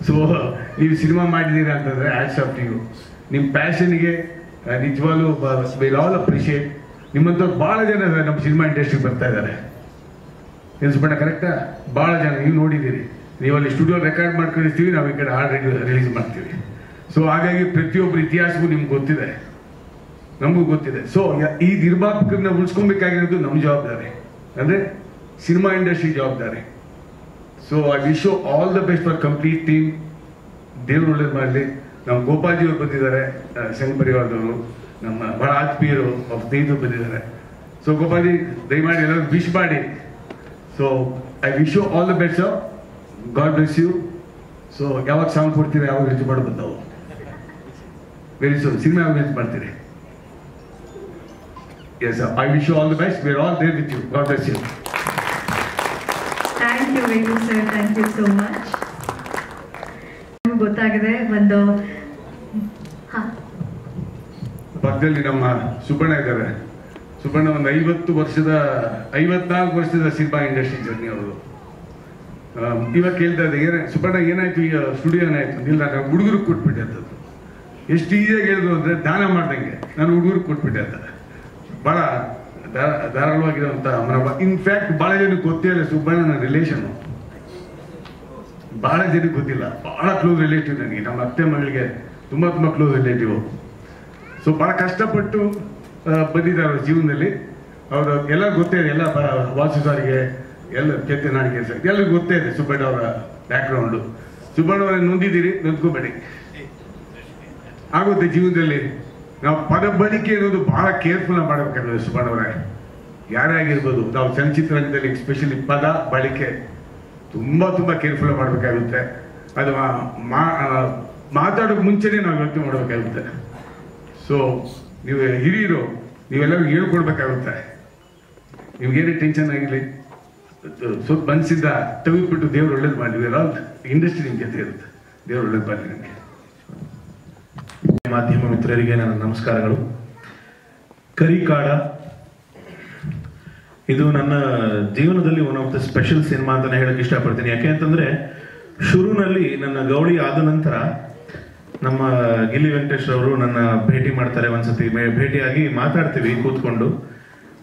ಸೊ ನೀವು ಸಿನಿಮಾ ಮಾಡಿದ್ದೀರಾ ಅಂತಂದರೆ ಹ್ಯಾಟ್ಸ್ ಆಫ್ ಯು. ನಿಮ್ಮ ಪ್ಯಾಷನ್ಗೆ ನಿಜವಾಗ್ಲೂ ವಿಲ್ ಆಲ್ ಅಪ್ರಿಷಿಯೇಟ್. ನಿಮ್ಮಂಥವ್ರು ಭಾಳ ಜನ ನಮ್ಮ ಸಿನಿಮಾ ಇಂಡಸ್ಟ್ರಿಗೆ ಬರ್ತಾ ಇದ್ದಾರೆ. ಸುಬ್ಬಣ್ಣ ಕರೆಕ್ಟಾ? ಭಾಳ ಜನ ನೀವು ನೋಡಿದ್ದೀರಿ. ನೀವು ಅಲ್ಲಿ ಸ್ಟುಡಿಯೋ ರೆಕಾರ್ಡ್ ಮಾಡ್ಕೊಂಡಿರ್ತೀವಿ, ನಾವು ಈ ಕಡೆ ಹಾಡು ರಿಲೀಸ್ ಮಾಡ್ತೀವಿ. ಸೊ ಹಾಗಾಗಿ ಪ್ರತಿಯೊಬ್ಬರ ಇತಿಹಾಸವೂ ನಿಮ್ಗೆ ಗೊತ್ತಿದೆ, ನಮಗೂ ಗೊತ್ತಿದೆ. ಸೊ ಈ ನಿರ್ಮಾಪಕರನ್ನ ಉಳಿಸ್ಕೊಬೇಕಾಗಿರೋದು ನಮ್ಮ ಜವಾಬ್ದಾರಿ, ಅಂದರೆ ಸಿನಿಮಾ ಇಂಡಸ್ಟ್ರಿ ಜವಾಬ್ದಾರಿ. So I wish you all the best for complete team. ದೇವ್ರು ಒಳ್ಳೇದು ಮಾಡಲಿ. ನಮ್ಮ ಗೋಪಾಲ್ಜಿ ಅವರು ಬಂದಿದ್ದಾರೆ, ಸಂಘ ಪರಿವಾರದವರು, ನಮ್ಮ ಬಹಳ ಆತ್ಮೀಯರು ಅವ್ರ ಸ್ನೇಹಿತರು ಬಂದಿದ್ದಾರೆ. ಸೊ ಗೋಪಾಲ್ಜಿ ದಯಮಾಡಿ ಎಲ್ಲರೂ ವಿಶ್ ಮಾಡಿ. So I wish you all the best sir. God bless you. So ಯಾವಾಗ ಸಾಂಗ್ ಕೊಡ್ತೀರಾ, ಯಾವಾಗ ರಿಲೀಸ್ ಮಾಡೋದು ಬಂದವು ವೆರಿ ಸೂನ್. ಸಿನಿಮಾ ಯಾವಾಗ ರಿಲೀಸ್ ಮಾಡ್ತೀರಿ? Yes sir, I wish you all the best. We are all there with you. God bless you. Thank you Venu sir, thank you so much. ಗೊತ್ತಾಗಿದೆ ಒಂದು ಪಕ್ಕದಲ್ಲಿ ನಮ್ಮ ಸುಬ್ಬಣ್ಣ ಇದ್ದಾರೆ. ಸುಬ್ಬಣ್ಣ ಒಂದು 54 ವರ್ಷದ ಸಿನಿಮಾ ಇಂಡಸ್ಟ್ರಿ ಜರ್ನಿ ಅವರು. ಇವಾಗ ಕೇಳ್ತಾ ಇದ್ದೆ, ಸುಬ್ಬಣ್ಣ ಏನಾಯ್ತು, ಈಗ ಸ್ಟುಡಿಯೋ ಏನಾಯ್ತು? ಇಲ್ಲ, ನಾನು ಹುಡುಗರಿಗೆ ಕೊಟ್ಬಿಟ್ಟೆ ಅಂತದ್ದು. ಎಷ್ಟು ಈಸಿಯಾಗಿ ಹೇಳಿದ್ರು ಅಂದರೆ ದಾನ ಮಾಡ್ದಂಗೆ ನಾನು ಹುಡುಗರಿಗೆ ಕೊಟ್ಬಿಟ್ಟೆ ಅಂತ. ಭಾಳ ಧಾರಾಳವಾಗಿರುವಂಥ ಮನೋಭಾವ. ಇನ್ಫ್ಯಾಕ್ಟ್ ಭಾಳ ಜನಕ್ಕೆ ಗೊತ್ತೇ ಇಲ್ಲ ಸುಬ್ಬಣ್ಣ ನನ್ನ ರಿಲೇಷನ್ನು. ಭಾಳ ಜನಕ್ಕೆ ಗೊತ್ತಿಲ್ಲ. ಭಾಳ ಕ್ಲೋಸ್ ರಿಲೇಟಿವ್ ನನಗೆ. ನಮ್ಮ ಅತ್ತೆ ಮಗಳಿಗೆ ತುಂಬ ಕ್ಲೋಸ್ ರಿಲೇಟಿವ್. ಸೊ ಭಾಳ ಕಷ್ಟಪಟ್ಟು ಬಂದಿದ್ದಾರೆ ಅವ್ರ ಜೀವನದಲ್ಲಿ. ಅವರು ಎಲ್ಲ ಗೊತ್ತೇ ಇದೆ, ಎಲ್ಲ ವಾಸುದಾರಿಗೆ ಎಲ್ಲ ಕೆತ್ತೆ ನಾಡಿಗೆ ಎಲ್ಲರಿಗೂ ಗೊತ್ತೇ ಇದೆ ಸುಬ್ಬಣ್ಣ ಅವರ ಬ್ಯಾಕ್ಗ್ರೌಂಡು. ಸುಬ್ಬಣ್ಣ ಅವರನ್ನು ನೊಂದಿದ್ದೀರಿ, ನೊಂದ್ಕೋಬೇಡಿ, ಆಗುತ್ತೆ ಜೀವನದಲ್ಲಿ. ನಾವು ಪದ ಬಳಕೆ ಅನ್ನೋದು ಬಹಳ ಕೇರ್ಫುಲ್ ಮಾಡಬೇಕಾಗುತ್ತೆ ಸುಬ್ಬಣ್ಣ ಅವರೇ. ಯಾರೇ ಆಗಿರ್ಬೋದು, ನಾವು ಚಲನಚಿತ್ರರಂಗದಲ್ಲಿ ಎಸ್ಪೆಷಲಿ ಪದ ಬಳಕೆ ತುಂಬ ಕೇರ್ಫುಲ್ ಮಾಡಬೇಕಾಗುತ್ತೆ. ಅದು ಮಾತಾಡೋಕೆ ಮುಂಚೆನೇ ನಾವು ಯೋಚನೆ ಮಾಡಬೇಕಾಗುತ್ತೆ. ಸೊ ನೀವು ಹಿರಿಯರು, ನೀವೆಲ್ಲರೂ ಹೇಳ್ಕೊಡ್ಬೇಕಾಗುತ್ತೆ. ನಿಮ್ಗೇನೇ ಟೆನ್ಷನ್ ಆಗಿರಲಿ, ಸ್ವಲ್ಪ ಮನಸ್ಸಿಂದ ತೆಗೆದುಬಿಟ್ಟು ದೇವ್ರು ಒಳ್ಳೇದು ಮಾಡಲಿ. ಇಂಡಸ್ಟ್ರಿ ನಿಮ್ಮ ಜೊತೆ ಇರುತ್ತೆ. ದೇವ್ರು ಒಳ್ಳೇದು ಮಾಡಲಿ. ನಿಮಗೆ ಮಾಧ್ಯಮ ಮಿತ್ರರಿಗೆ ನನ್ನ ನಮಸ್ಕಾರಗಳು. ಕರಿಕಾಡ ಇದು ನನ್ನ ಜೀವನದಲ್ಲಿ one of the special cinema ಅಂತಾನೆ ಹೇಳಕ್ ಇಷ್ಟಪಡ್ತೀನಿ. ಯಾಕೆ ಅಂತಂದ್ರೆ ಶುರುನಲ್ಲಿ ನನ್ನ ಗೌಳಿ ಆದ ನಂತರ ನಮ್ಮ ಗಿಲ್ಲಿ ವೆಂಕಟೇಶ್ ಅವರು ನನ್ನ ಭೇಟಿ ಮಾಡ್ತಾರೆ. ಒಂದ್ಸತಿ ಭೇಟಿಯಾಗಿ ಮಾತಾಡ್ತೀವಿ ಕೂತ್ಕೊಂಡು.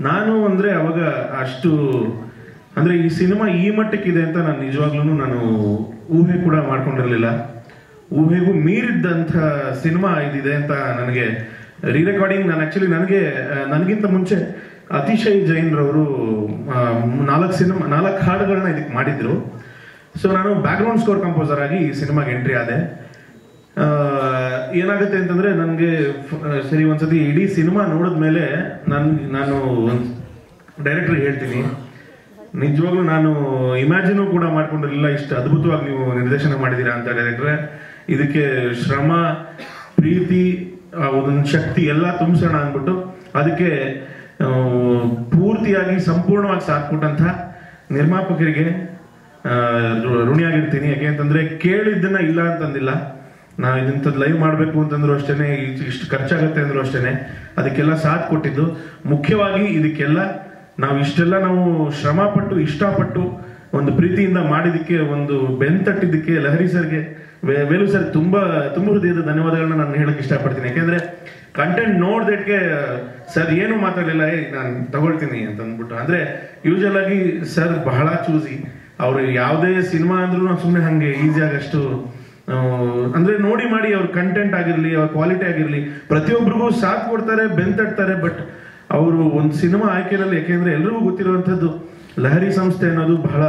ನಾನು ಅಂದ್ರೆ ಅವಾಗ ಅಷ್ಟು ಅಂದ್ರೆ ಈ ಸಿನಿಮಾ ಈ ಮಟ್ಟಕ್ಕಿದೆ ಅಂತ ನಾನು ನಿಜವಾಗ್ಲೂ ನಾನು ಊಹೆ ಕೂಡ ಮಾಡ್ಕೊಂಡಿರ್ಲಿಲ್ಲ. ಊಹೆಗೂ ಮೀರಿದ್ದಂಥ ಸಿನಿಮಾ ಇದಿದೆ ಅಂತ ನನಗೆ ರೀ ರೆಕಾರ್ಡಿಂಗ್ ನನಗಿಂತ ಮುಂಚೆ ಅತಿಶಯ್ ಜೈನ್ ರವರು 4 ಹಾಡುಗಳನ್ನ ಇದಕ್ಕೆ ಮಾಡಿದ್ರು. ಸೊ ನಾನು ಬ್ಯಾಕ್ಗ್ರೌಂಡ್ ಸ್ಕೋರ್ ಕಂಪೋಸರ್ ಆಗಿ ಈ ಸಿನಿಮಾಗೆ ಎಂಟ್ರಿ ಆದೆ. ಏನಾಗುತ್ತೆ ಅಂತಂದ್ರೆ ನನಗೆ ಸರಿ ಒಂದ್ಸತಿ ಇಡೀ ಸಿನಿಮಾ ನೋಡಿದ್ಮೇಲೆ ನಾನು ಡೈರೆಕ್ಟರ್ ಹೇಳ್ತೀನಿ, ನಿಜವಾಗ್ಲೂ ನಾನು ಇಮ್ಯಾಜಿನೂ ಕೂಡ ಮಾಡ್ಕೊಂಡಿರಲಿಲ್ಲ ಇಷ್ಟು ಅದ್ಭುತವಾಗಿ ನೀವು ನಿರ್ದೇಶನ ಮಾಡಿದೀರಾ ಅಂತ. ಡೈರೆಕ್ಟ್ರೆ, ಇದಕ್ಕೆ ಶ್ರಮ, ಪ್ರೀತಿ, ಒಂದೊಂದು ಶಕ್ತಿ ಎಲ್ಲ ತುಂಬಿಸೋಣ ಅಂದ್ಬಿಟ್ಟು ಅದಕ್ಕೆ ಪೂರ್ತಿಯಾಗಿ ಸಂಪೂರ್ಣವಾಗಿ ಸಾಥ್ ಕೊಟ್ಟಂತ ನಿರ್ಮಾಪಕರಿಗೆ ಋಣಿಯಾಗಿರ್ತೀನಿ. ಯಾಕೆ ಅಂತಂದ್ರೆ ಕೇಳಿದ್ದನ್ನ ಇಲ್ಲ ಅಂತಂದಿಲ್ಲ. ನಾವು ಇಂಥದ್ದು ಲೈವ್ ಮಾಡಬೇಕು ಅಂತಂದ್ರು ಅಷ್ಟೇನೆ, ಇಷ್ಟು ಖರ್ಚಾಗತ್ತೆ ಅಂದ್ರು ಅಷ್ಟೇನೆ, ಅದಕ್ಕೆಲ್ಲ ಸಾಥ್ ಕೊಟ್ಟಿದ್ದು. ಮುಖ್ಯವಾಗಿ ಇದಕ್ಕೆಲ್ಲ ನಾವು ಶ್ರಮ ಪಟ್ಟು ಇಷ್ಟಪಟ್ಟು ಒಂದು ಪ್ರೀತಿಯಿಂದ ಮಾಡಿದಕ್ಕೆ, ಒಂದು ಬೆಂತಟ್ಟಿದ್ದಕ್ಕೆ ಲಹರಿ ಸರ್ಗೆ, ವೇಲು ಸರ್ ತುಂಬಾ ಹೃದಯದ ಧನ್ಯವಾದಗಳನ್ನ ನಾನು ಹೇಳಕ್ ಇಷ್ಟಪಡ್ತೀನಿ. ಯಾಕೆಂದ್ರೆ ಕಂಟೆಂಟ್ ನೋಡ್ದಕ್ಕೆ ಸರ್ ಏನು ಮಾತಾಡಲಿಲ್ಲ, ನಾನು ತಗೊಳ್ತೀನಿ ಅಂತ ಅಂದ್ಬಿಟ್ಟು. ಅಂದ್ರೆ ಯೂಶಲ್ ಆಗಿ ಸರ್ ಬಹಳ ಚೂಸಿ. ಅವ್ರು ಯಾವುದೇ ಸಿನಿಮಾ ಅಂದ್ರೂ ನಾವು ಸುಮ್ಮನೆ ಹಂಗೆ ಈಸಿಯಾಗಿ ಅಷ್ಟು ಅಂದ್ರೆ ನೋಡಿ ಮಾಡಿ ಅವ್ರ ಕಂಟೆಂಟ್ ಆಗಿರ್ಲಿ, ಅವ್ರ ಕ್ವಾಲಿಟಿ ಆಗಿರ್ಲಿ, ಪ್ರತಿಯೊಬ್ಬರಿಗೂ ಸಾಥ್ ಕೊಡ್ತಾರೆ, ಬೆಂತಟ್ತಾರೆ. ಬಟ್ ಅವರು ಒಂದು ಸಿನಿಮಾ ಆಯ್ಕೆಯಲ್ಲಿ, ಯಾಕೆಂದ್ರೆ ಎಲ್ರಿಗೂ ಗೊತ್ತಿರುವಂತದ್ದು ಲಹರಿ ಸಂಸ್ಥೆ ಅನ್ನೋದು ಬಹಳ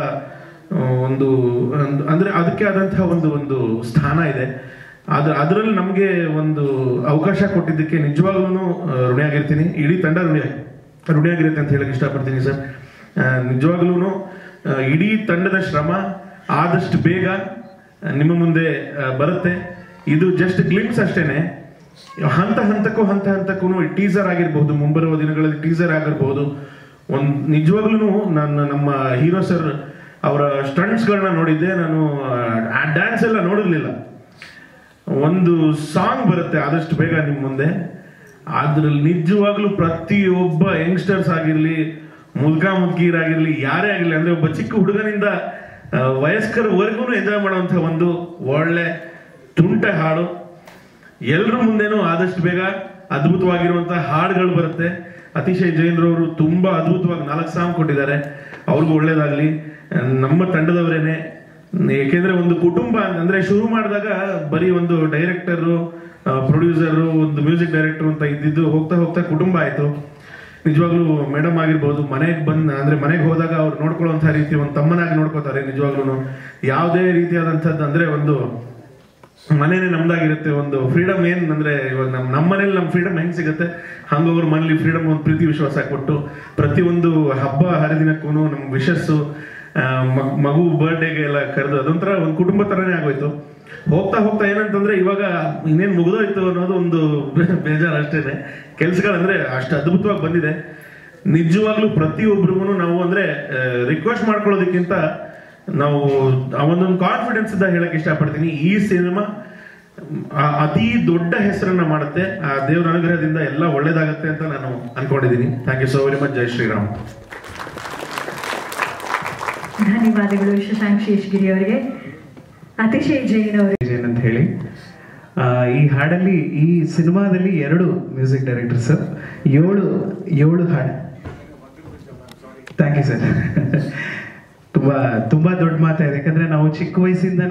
ಅಂದ್ರೆ ಅದಕ್ಕೆ ಆದಂತಹ ಒಂದು ಸ್ಥಾನ ಇದೆ. ಅದರಲ್ಲಿ ನಮಗೆ ಒಂದು ಅವಕಾಶ ಕೊಟ್ಟಿದ್ದಕ್ಕೆ ನಿಜವಾಗ್ಲೂ ಋಣಿಯಾಗಿರ್ತೀನಿ. ಇಡೀ ತಂಡ ಋಣಿಯಾಗಿರುತ್ತೆ ಅಂತ ಹೇಳಕ್ ಇಷ್ಟಪಡ್ತೀನಿ ಸರ್. ನಿಜವಾಗ್ಲೂ ಇಡೀ ತಂಡದ ಶ್ರಮ ಆದಷ್ಟು ಬೇಗ ನಿಮ್ಮ ಮುಂದೆ ಬರುತ್ತೆ. ಇದು ಜಸ್ಟ್ ಗ್ಲಿಮ್ಸ್ ಅಷ್ಟೇನೆ. ಹಂತಕ್ಕೂ ಟೀಸರ್ ಆಗಿರ್ಬಹುದು, ಮುಂಬರುವ ದಿನಗಳಲ್ಲಿ ಟೀಸರ್ ಆಗಿರ್ಬಹುದು. ನಿಜವಾಗ್ಲೂ ನಾನು ನಮ್ಮ ಹೀರೋ ಸರ್ ಅವರ ಸ್ಟಂಟ್ಸ್ ಗಳನ್ನ ನೋಡಿದ್ದೆ. ನಾನು ಆ ಡ್ಯಾನ್ಸ್ ಎಲ್ಲ ನೋಡಿರ್ಲಿಲ್ಲ. ಒಂದು ಸಾಂಗ್ ಬರುತ್ತೆ ಆದಷ್ಟು ಬೇಗ ನಿಮ್ ಮುಂದೆ. ಅದ್ರಲ್ಲಿ ನಿಜವಾಗ್ಲೂ ಪ್ರತಿಯೊಬ್ಬ ಯಂಗ್ಸ್ಟರ್ಸ್ ಆಗಿರ್ಲಿ, ಮುದುಕೀರಾಗಿರ್ಲಿ, ಯಾರೇ ಆಗಿರ್ಲಿ, ಅಂದ್ರೆ ಒಬ್ಬ ಚಿಕ್ಕ ಹುಡುಗನಿಂದ ವಯಸ್ಕರವರೆಗೂ ಎಂಜಾಯ್ ಮಾಡುವಂಥ ಒಂದು ಒಳ್ಳೆ ತುಂಟ ಹಾಡು. ಎಲ್ಲರ ಮುಂದೆನೂ ಆದಷ್ಟು ಬೇಗ ಅದ್ಭುತವಾಗಿರುವಂತಹ ಹಾಡುಗಳು ಬರುತ್ತೆ. ಅತಿಶಯ್ ಜೈನ್ರವರು ತುಂಬಾ ಅದ್ಭುತವಾಗಿ 4 ಸಾಂಗ್ ಕೊಟ್ಟಿದ್ದಾರೆ. ಅವ್ರಿಗೂ ಒಳ್ಳೇದಾಗ್ಲಿ. ನಮ್ಮ ತಂಡದವರೇನೆ, ಏಕೆಂದ್ರೆ ಒಂದು ಕುಟುಂಬ ಅಂದ್ರೆ ಶುರು ಮಾಡಿದಾಗ ಬರೀ ಒಂದು ಡೈರೆಕ್ಟರು, ಪ್ರೊಡ್ಯೂಸರು, ಒಂದು ಮ್ಯೂಸಿಕ್ ಡೈರೆಕ್ಟರ್ ಅಂತ ಇದ್ದಿದ್ದು ಹೋಗ್ತಾ ಹೋಗ್ತಾ ಕುಟುಂಬ ಆಯ್ತು. ನಿಜವಾಗ್ಲೂ ಮೇಡಮ್ ಆಗಿರ್ಬೋದು, ಮನೆಗೆ ಹೋದಾಗ ಅವ್ರು ನೋಡ್ಕೊಳ್ಳುವಂತ ರೀತಿ ಒಂದು ತಮ್ಮನಾಗಿ ನೋಡ್ಕೋತಾರೆ. ನಿಜವಾಗ್ಲೂ ಯಾವುದೇ ರೀತಿಯಾದಂಥದ್ದು ಅಂದ್ರೆ ಒಂದು ಮನೇನೆ ನಮ್ದಾಗಿರುತ್ತೆ. ಒಂದು ಫ್ರೀಡಮ್ ಏನ್ ಅಂದ್ರೆ ಇವಾಗ ನಮ್ಮ ಮನೇಲಿ ನಮ್ಮ ಫ್ರೀಡಮ್ ಹೆಂಗ್ ಸಿಗುತ್ತೆ ಹಂಗ ಅವ್ರ ಮನೇಲಿ ಫ್ರೀಡಮ್ ಒಂದು ಪ್ರೀತಿ ವಿಶ್ವಾಸ ಕೊಟ್ಟು ಪ್ರತಿಯೊಂದು ಹಬ್ಬ ಹರಿದಿನಕ್ಕೂ ನಮ್ ವಿಶಸ್ಸು, ಮಗು ಬರ್ಡೇಗೆ ಎಲ್ಲ ಕರೆದು ಅದೊಂಥರ ಒಂದು ಕುಟುಂಬ ತರನೇ ಆಗೋಯ್ತು. ಹೋಗ್ತಾ ಹೋಗ್ತಾ ಏನಂತಂದ್ರೆ ಇವಾಗ ಇನ್ನೇನ್ ಮುಗಿದೋಯ್ತು ಅನ್ನೋದು ಒಂದು ಬೇಜಾರು ಅಷ್ಟೇನೆ. ಕೆಲ್ಸಗಳಂದ್ರೆ ಅಷ್ಟು ಅದ್ಭುತವಾಗಿ ಬಂದಿದೆ. ನಿಜವಾಗ್ಲೂ ಪ್ರತಿಯೊಬ್ಬರಿಗೂ ನಾವು ಅಂದ್ರೆ ರಿಕ್ವೆಸ್ಟ್ ಮಾಡ್ಕೊಳ್ಳೋದಕ್ಕಿಂತ ನಾವು ಒಂದೊಂದು ಕಾನ್ಫಿಡೆನ್ಸ್ ಇಂದ ಹೇಳಕ್ ಇಷ್ಟಪಡ್ತೀನಿ. ಈ ಸಿನಿಮಾ ಅತಿ ದೊಡ್ಡ ಹೆಸರನ್ನ ಮಾಡುತ್ತೆ. ಆ ದೇವರ ಅನುಗ್ರಹದಿಂದ ಎಲ್ಲ ಒಳ್ಳೇದಾಗತ್ತೆ ಅಂತ ನಾನು ಅನ್ಕೊಂಡಿದ್ದೀನಿ. Thank you so very much. Jai Shri Ram. ಧನ್ಯವಾದಗಳು ಶಶಾಂಕ್ ಶೇಷಗಿರಿ ಅವರಿಗೆ. ಅತಿಶಯ್ ಜೈನ್ ಅವರು ಅಂತ ಹೇಳಿ ಈ ಹಾಡಲ್ಲಿ, ಈ ಸಿನಿಮಾದಲ್ಲಿ 2 ಮ್ಯೂಸಿಕ್ ಡೈರೆಕ್ಟರ್ ಸರ್, 7 ಹಾಡು. Thank you sir. ತುಂಬಾ ದೊಡ್ಡ ಮಾತಾಗಿದೆ. ಯಾಕಂದ್ರೆ ನಾವು ಚಿಕ್ಕ ವಯಸ್ಸಿಂದ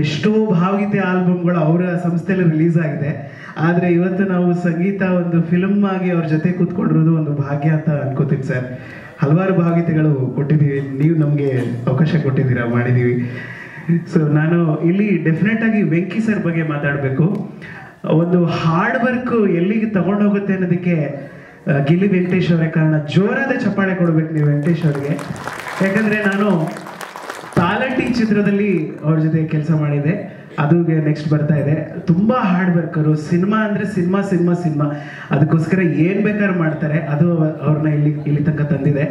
ಎಷ್ಟೋ ಭಾವಗೀತೆ ಆಲ್ಬಮ್ಗಳು ಅವರ ಸಂಸ್ಥೆಯಲ್ಲಿ ರಿಲೀಸ್ ಆಗಿದೆ. ಆದ್ರೆ ಇವತ್ತು ನಾವು ಸಂಗೀತ ಒಂದು ಫಿಲ್ಮ್ ಆಗಿ ಅವ್ರ ಜೊತೆ ಕೂತ್ಕೊಂಡಿರೋದು ಒಂದು ಭಾಗ್ಯ ಅಂತ ಅನ್ಕೋತೀನಿ ಸರ್. ಹಲವಾರು ಭಾವಗೀತೆಗಳು ಕೊಟ್ಟಿದ್ದೀವಿ, ನೀವು ನಮ್ಗೆ ಅವಕಾಶ ಕೊಟ್ಟಿದ್ದೀರಾ, ಮಾಡಿದೀವಿ. ಸೊ ನಾನು ಇಲ್ಲಿ ಡೆಫಿನೆಟ್ ಆಗಿ ವೆಂಕಿ ಸರ್ ಬಗ್ಗೆ ಮಾತಾಡಬೇಕು. ಒಂದು ಹಾರ್ಡ್ ವರ್ಕ್ ಎಲ್ಲಿಗೆ ತಗೊಂಡೋಗುತ್ತೆ ಅನ್ನೋದಕ್ಕೆ ಗಿಲ್ಲಿ ವೆಂಕಟೇಶ್ ಅವರೇ ಕಾರಣ. ಜೋರಾದ ಚಪ್ಪಾಳೆ ಕೊಡ್ಬೇಕು ನೀವು ವೆಂಕಟೇಶ್ ಅವ್ರಿಗೆ. ಯಾಕಂದ್ರೆ ನಾನು ತಾಲಟಿ ಚಿತ್ರದಲ್ಲಿ ಅವ್ರ ಜೊತೆ ಕೆಲಸ ಮಾಡಿದೆ, ಅದು ನೆಕ್ಸ್ಟ್ ಬರ್ತಾ ಇದೆ. ತುಂಬಾ ಹಾರ್ಡ್ ವರ್ಕರು. ಸಿನಿಮಾ ಅಂದ್ರೆ ಸಿನಿಮಾ ಅದಕ್ಕೋಸ್ಕರ ಏನ್ ಬೇಕಾದ್ರೂ ಮಾಡ್ತಾರೆ. ಅದು ಅವ್ರನ್ನ ಇಲ್ಲಿ ತನಕ ತಂದಿದೆ.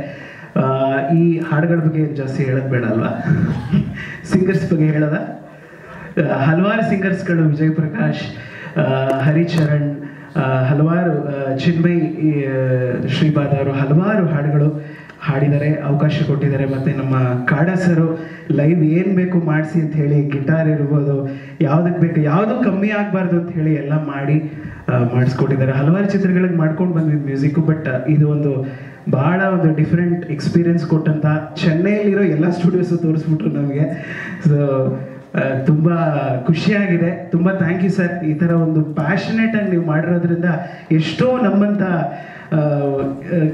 ಈ ಹಾಡುಗಳ ಬಗ್ಗೆ ಜಾಸ್ತಿ ಹೇಳೋದು ಬೇಡ ಅಲ್ವಾ? ಸಿಂಗರ್ಸ್ ಬಗ್ಗೆ ಹೇಳೋದ? ಹಲವಾರು ಸಿಂಗರ್ಸ್ಗಳು, ವಿಜಯ್ ಪ್ರಕಾಶ್, ಹರಿಚರಣ್, ಹಲವಾರು ಚಿನ್ಮಯ್ ಶ್ರೀಪಾದ್ ಅವರು ಹಲವಾರು ಹಾಡುಗಳು ಹಾಡಿದ್ದಾರೆ, ಅವಕಾಶ ಕೊಟ್ಟಿದ್ದಾರೆ. ಮತ್ತೆ ನಮ್ಮ ಕಾಡಾ ಸರು ಲೈವ್ ಏನ್ ಬೇಕು ಮಾಡಿಸಿ ಅಂತ ಹೇಳಿ, ಗಿಟಾರ್ ಇರ್ಬೋದು, ಯಾವ್ದಕ್ ಬೇಕು, ಯಾವ್ದು ಕಮ್ಮಿ ಆಗ್ಬಾರ್ದು ಅಂತ ಹೇಳಿ ಎಲ್ಲ ಮಾಡಿಸ್ಕೊಟ್ಟಿದ್ದಾರೆ. ಹಲವಾರು ಚಿತ್ರಗಳಿಗೆ ಮಾಡ್ಕೊಂಡು ಬಂದಿದ್ದು ಮ್ಯೂಸಿಕ್. ಬಟ್ ಇದು ಒಂದು ಬಹಳ ಒಂದು ಡಿಫ್ರೆಂಟ್ ಎಕ್ಸ್ಪೀರಿಯನ್ಸ್ ಕೊಟ್ಟಂತ, ಚೆನ್ನೈಯಲ್ಲಿರೋ ಎಲ್ಲ ಸ್ಟುಡಿಯೋಸು ತೋರಿಸ್ಬಿಟ್ರು ನಮಗೆ. ಸೊ ತುಂಬಾ ಖುಷಿಯಾಗಿದೆ. ತುಂಬಾ ಥ್ಯಾಂಕ್ ಯು ಸರ್. ಈ ತರ ಒಂದು ಪ್ಯಾಷನೇಟ್ ಆಗಿ ನೀವು ಮಾಡಿರೋದ್ರಿಂದ ಎಷ್ಟೋ ನಮ್ಮಂತ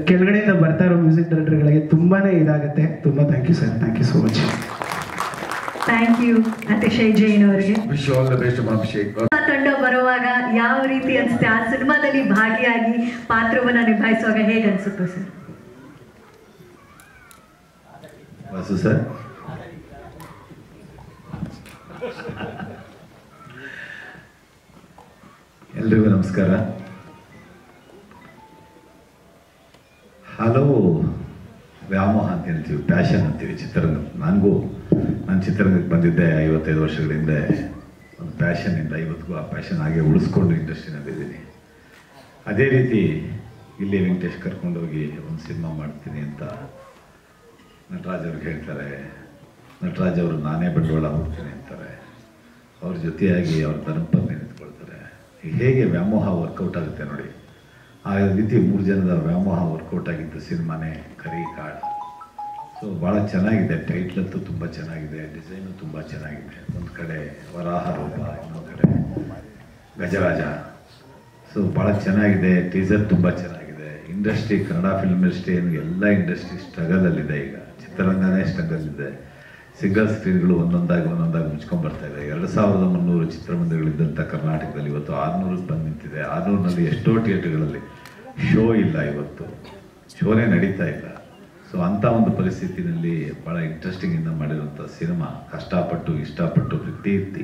ಕೆಳಗಡೆಯಿಂದ ಬರ್ತಾ ಇರೋ ಮ್ಯೂಸಿಕ್ ಡೈರೆಕ್ಟರ್ಗಳಿಗೆ ತುಂಬಾನೇ ಇದಾಗುತ್ತೆ. ತುಂಬಾ thank you sir. Thank you so much. Thank you Atishay Jain ಅವರಿಗೆ. Wish all the best Abhishek. ತಂಡ ಬರುವಾಗ ಯಾವ ರೀತಿ ಅನ್ಸುತ್ತೆ, ಆ ಸಿನಿಮಾದಲ್ಲಿ ಭಾಗಿಯಾಗಿ ಪಾತ್ರವನ್ನ ನಿಭಾಯಿಸುವಾಗ ಹೇಗೆ ಅನ್ಸುತ್ತೆ ಸರ್? ವಾಸು ಸರ್, ಎಲ್ರಿಗೂ ನಮಸ್ಕಾರ. ಹಲವು ವ್ಯಾಮೋಹ ಅಂತ ಹೇಳ್ತೀವಿ, ಪ್ಯಾಷನ್ ಅಂತೀವಿ ಚಿತ್ರರಂಗ. ನಾನು ಚಿತ್ರರಂಗಕ್ಕೆ ಬಂದಿದ್ದೆ 55 ವರ್ಷಗಳ ಹಿಂದೆ. ಒಂದು ಪ್ಯಾಷನ್ನಿಂದ ಇವತ್ತಿಗೂ ಆ ಪ್ಯಾಷನ್ ಹಾಗೆ ಉಳಿಸ್ಕೊಂಡು ಇಂಡಸ್ಟ್ರಿನಲ್ಲಿದ್ದೀನಿ. ಅದೇ ರೀತಿ ಇಲ್ಲಿ ವೆಂಕಟೇಶ್ ಕರ್ಕೊಂಡೋಗಿ ಒಂದು ಸಿನಿಮಾ ಮಾಡ್ತೀನಿ ಅಂತ ನಟರಾಜ್ ಅವ್ರಿಗೆ ಹೇಳ್ತಾರೆ. ನಟರಾಜ್ ಅವರು ನಾನೇ ಬಂಡವಾಳ ಹೋಗ್ತೀನಿ ಅಂತಾರೆ. ಅವ್ರ ಜೊತೆಯಾಗಿ ಅವ್ರ ಧರ್ಮಪತ್ನಿ ನಿಂತ್ಕೊಳ್ತಾರೆ. ಹೇಗೆ ವ್ಯಾಮೋಹ ವರ್ಕೌಟ್ ಆಗುತ್ತೆ ನೋಡಿ. ಆ ರೀತಿ 3 ಜನದ ವ್ಯಾಮೋಹ ವರ್ಕೌಟ್ ಆಗಿದ್ದ ಸಿನಿಮಾನೇ ಕರಿ ಕಾಡ. ಸೊ ಭಾಳ ಚೆನ್ನಾಗಿದೆ. ಟೈಟ್ಲ್ ಅಂತೂ ತುಂಬ ಚೆನ್ನಾಗಿದೆ, ಡಿಸೈನು ತುಂಬ ಚೆನ್ನಾಗಿದೆ. ಒಂದು ಕಡೆ ವರಾಹ ರೂಪ, ಇನ್ನೊಂದು ಕಡೆ ಗಜರಾಜ. ಸೊ ಭಾಳ ಚೆನ್ನಾಗಿದೆ. ಟೀಸರ್ ತುಂಬ ಚೆನ್ನಾಗಿದೆ. ಇಂಡಸ್ಟ್ರಿ, ಕನ್ನಡ ಫಿಲ್ಮ್ ಇಂಡಸ್ಟ್ರಿ ಏನು ಎಲ್ಲ ಇಂಡಸ್ಟ್ರಿ ಸ್ಟ್ರಗಲಲ್ಲಿದೆ. ಈಗ ಚಿತ್ರರಂಗನೇ ಸ್ಟ್ರಗಲ್ ಇದೆ. ಸಿಂಗಲ್ ಸ್ಕ್ರೀನ್ಗಳು ಒಂದೊಂದಾಗಿ ಮುಚ್ಕೊಂಡು ಬರ್ತಾ ಇದೆ. 2300 ಚಿತ್ರಮಂದಿರಗಳಿದ್ದಂಥ ಕರ್ನಾಟಕದಲ್ಲಿ ಇವತ್ತು 600ಕ್ಕೆ ಬಂದು ನಿಂತಿದೆ. 600ನಲ್ಲಿ ಎಷ್ಟೋ ಥಿಯೇಟರ್ಗಳಲ್ಲಿ ಶೋ ಇಲ್ಲ, ಇವತ್ತು ಶೋನೇ ನಡೀತಾ ಇಲ್ಲ. ಸೊ ಅಂಥ ಒಂದು ಪರಿಸ್ಥಿತಿನಲ್ಲಿ ಭಾಳ ಇಂಟ್ರೆಸ್ಟಿಂಗಿಂದ ಮಾಡಿರುವಂಥ ಸಿನಿಮಾ, ಕಷ್ಟಪಟ್ಟು ಇಷ್ಟಪಟ್ಟು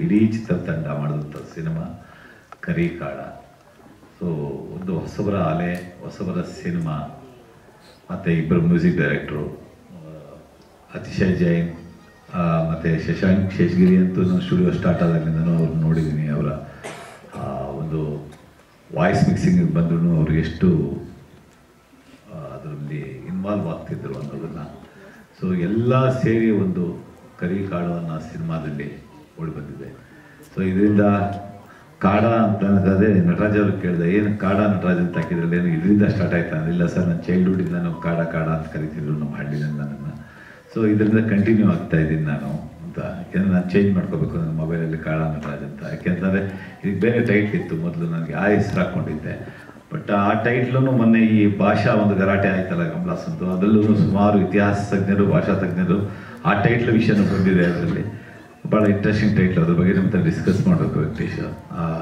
ಇಡೀ ಚಿತ್ರತಂಡ ಮಾಡಿದಂಥ ಸಿನಿಮಾ ಕರಿ ಕಾಡ. ಸೊ ಒಂದು ಹೊಸಬರ ಅಲೆ, ಹೊಸಬರ ಸಿನಿಮಾ. ಮತ್ತು 2 ಮ್ಯೂಸಿಕ್ ಡೈರೆಕ್ಟ್ರು, ಅತಿಶಯ್ ಜೈನ್ ಮತ್ತು ಶಶಾಂಕ್ ಶೇಷಗಿರಿ ಅಂತೂ ನಾನು ಸ್ಟುಡಿಯೋ ಸ್ಟಾರ್ಟ್ ಆದಾಗಿಂದನೂ ಅವ್ರು ನೋಡಿದ್ದೀನಿ. ಅವರ ಒಂದು ವಾಯ್ಸ್ ಮಿಕ್ಸಿಂಗ್ ಬಂದ್ರೂ ಅವ್ರು ಎಷ್ಟು ಅದರಲ್ಲಿ ಇನ್ವಾಲ್ವ್ ಆಗ್ತಿದ್ರು ಅನ್ನೋದನ್ನು. ಸೊ ಎಲ್ಲ ಸೇರಿ ಒಂದು ಕರಿಕಾಡು ಅನ್ನೋ ಸಿನಿಮಾದಲ್ಲಿ ಓಡಿ ಬಂದಿದೆ. ಸೊ ಇದರಿಂದ ಕಾಡ ಅಂತ ಅದೇ ನಟರಾಜ್ ಅವ್ರಿಗೆ ಕೇಳಿದೆ, ಏನು ಕಾಡ ನಟರಾಜ್ ಅಂತ ಹಾಕಿದ್ರಲ್ಲ, ಏನು ಇದರಿಂದ ಸ್ಟಾರ್ಟ್ ಆಯ್ತಾ? ಇಲ್ಲ ಸರ್, ನನ್ನ ಚೈಲ್ಡ್ಹುಡ್ಡಿಂದ ನಾವು ಕಾಡ ಅಂತ ಕರಿತಿದ್ರು ನಮ್ಮ ಹಳ್ಳಿಯಿಂದ ನನ್ನನ್ನು. ಸೊ ಇದರಿಂದ ಕಂಟಿನ್ಯೂ ಆಗ್ತಾ ಇದ್ದೀನಿ ನಾನು ಅಂತ. ಯಾಕೆಂದರೆ ನಾನು ಚೇಂಜ್ ಮಾಡ್ಕೋಬೇಕು ನನ್ನ ಮೊಬೈಲಲ್ಲಿ ಕಾಡ ನಟರಾಜ್ ಅಂತ. ಯಾಕೆಂತಂದರೆ ಇದಕ್ಕೆ ಬೇರೆ ಟೈಟ್ಲ್ ಇತ್ತು ಮೊದಲು, ನನಗೆ ಆ ಹೆಸರು ಹಾಕ್ಕೊಂಡಿದ್ದೆ. ಬಟ್ ಆ ಟೈಟ್ಲೂ ಮೊನ್ನೆ ಈ ಭಾಷಾ ಒಂದು ಗಲಾಟೆ ಆಯ್ತಲ್ಲ ಕಮಲಾಸಂತು, ಅದರಲ್ಲೂ ಸುಮಾರು ಇತಿಹಾಸ ತಜ್ಞರು, ಭಾಷಾ ತಜ್ಞರು ಆ ಟೈಟ್ಲ್ ವಿಷಯನೂ ಬಂದಿದೆ. ಅದರಲ್ಲಿ ಭಾಳ ಇಂಟ್ರೆಸ್ಟಿಂಗ್ ಟೈಟ್ಲ್, ಅದ್ರ ಬಗ್ಗೆ ನಮ್ಮ ಡಿಸ್ಕಸ್ ಮಾಡಬೇಕು ವೆಂಕಟೇಶ್.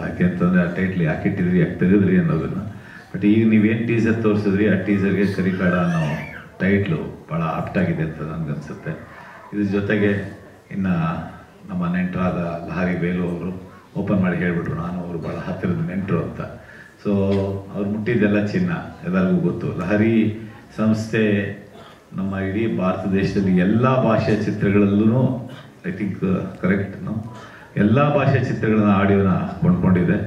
ಯಾಕೆಂತಂದರೆ ಆ ಟೈಟ್ಲ್ ಯಾಕೆ ಇಟ್ಟಿದ್ರಿ, ಯಾಕೆ ತೆಗೆದ್ರಿ ಅನ್ನೋದನ್ನು. ಬಟ್ ಈಗ ನೀವೇನು ಟೀಸರ್ ತೋರಿಸಿದ್ರಿ, ಆ ಟೀಸರ್ಗೆ ಕರಿಕಾಡ ಅನ್ನೋ ಟೈಟ್ಲು ಭಾಳ ಆಪ್ಟಾಗಿದೆ ಅಂತ ನನಗನ್ಸುತ್ತೆ. ಇದ್ರ ಜೊತೆಗೆ ಇನ್ನು ನಮ್ಮ ನೆಂಟರಾದ ಲಹರಿ ವೇಲು ಅವರು ಓಪನ್ ಮಾಡಿ ಹೇಳಿಬಿಟ್ರು, ನಾನು ಅವರು ಭಾಳ ಹತ್ತಿರದ ನೆಂಟರು ಅಂತ. ಸೊ ಅವ್ರು ಮುಟ್ಟಿದ್ದೆಲ್ಲ ಚಿನ್ನ, ಎಲ್ಲರಿಗೂ ಗೊತ್ತು. ಲಹರಿ ಸಂಸ್ಥೆ ನಮ್ಮ ಇಡೀ ಭಾರತ ದೇಶದಲ್ಲಿ ಎಲ್ಲ ಭಾಷೆಯ ಚಿತ್ರಗಳಲ್ಲೂ ಐ ಥಿಂಕ್ ಕರೆಕ್ಟ್ ಎಲ್ಲ ಭಾಷೆಯ ಚಿತ್ರಗಳನ್ನ ಆಡಿಯೋನ ಕೊಂಡ್ಕೊಂಡಿದೆ.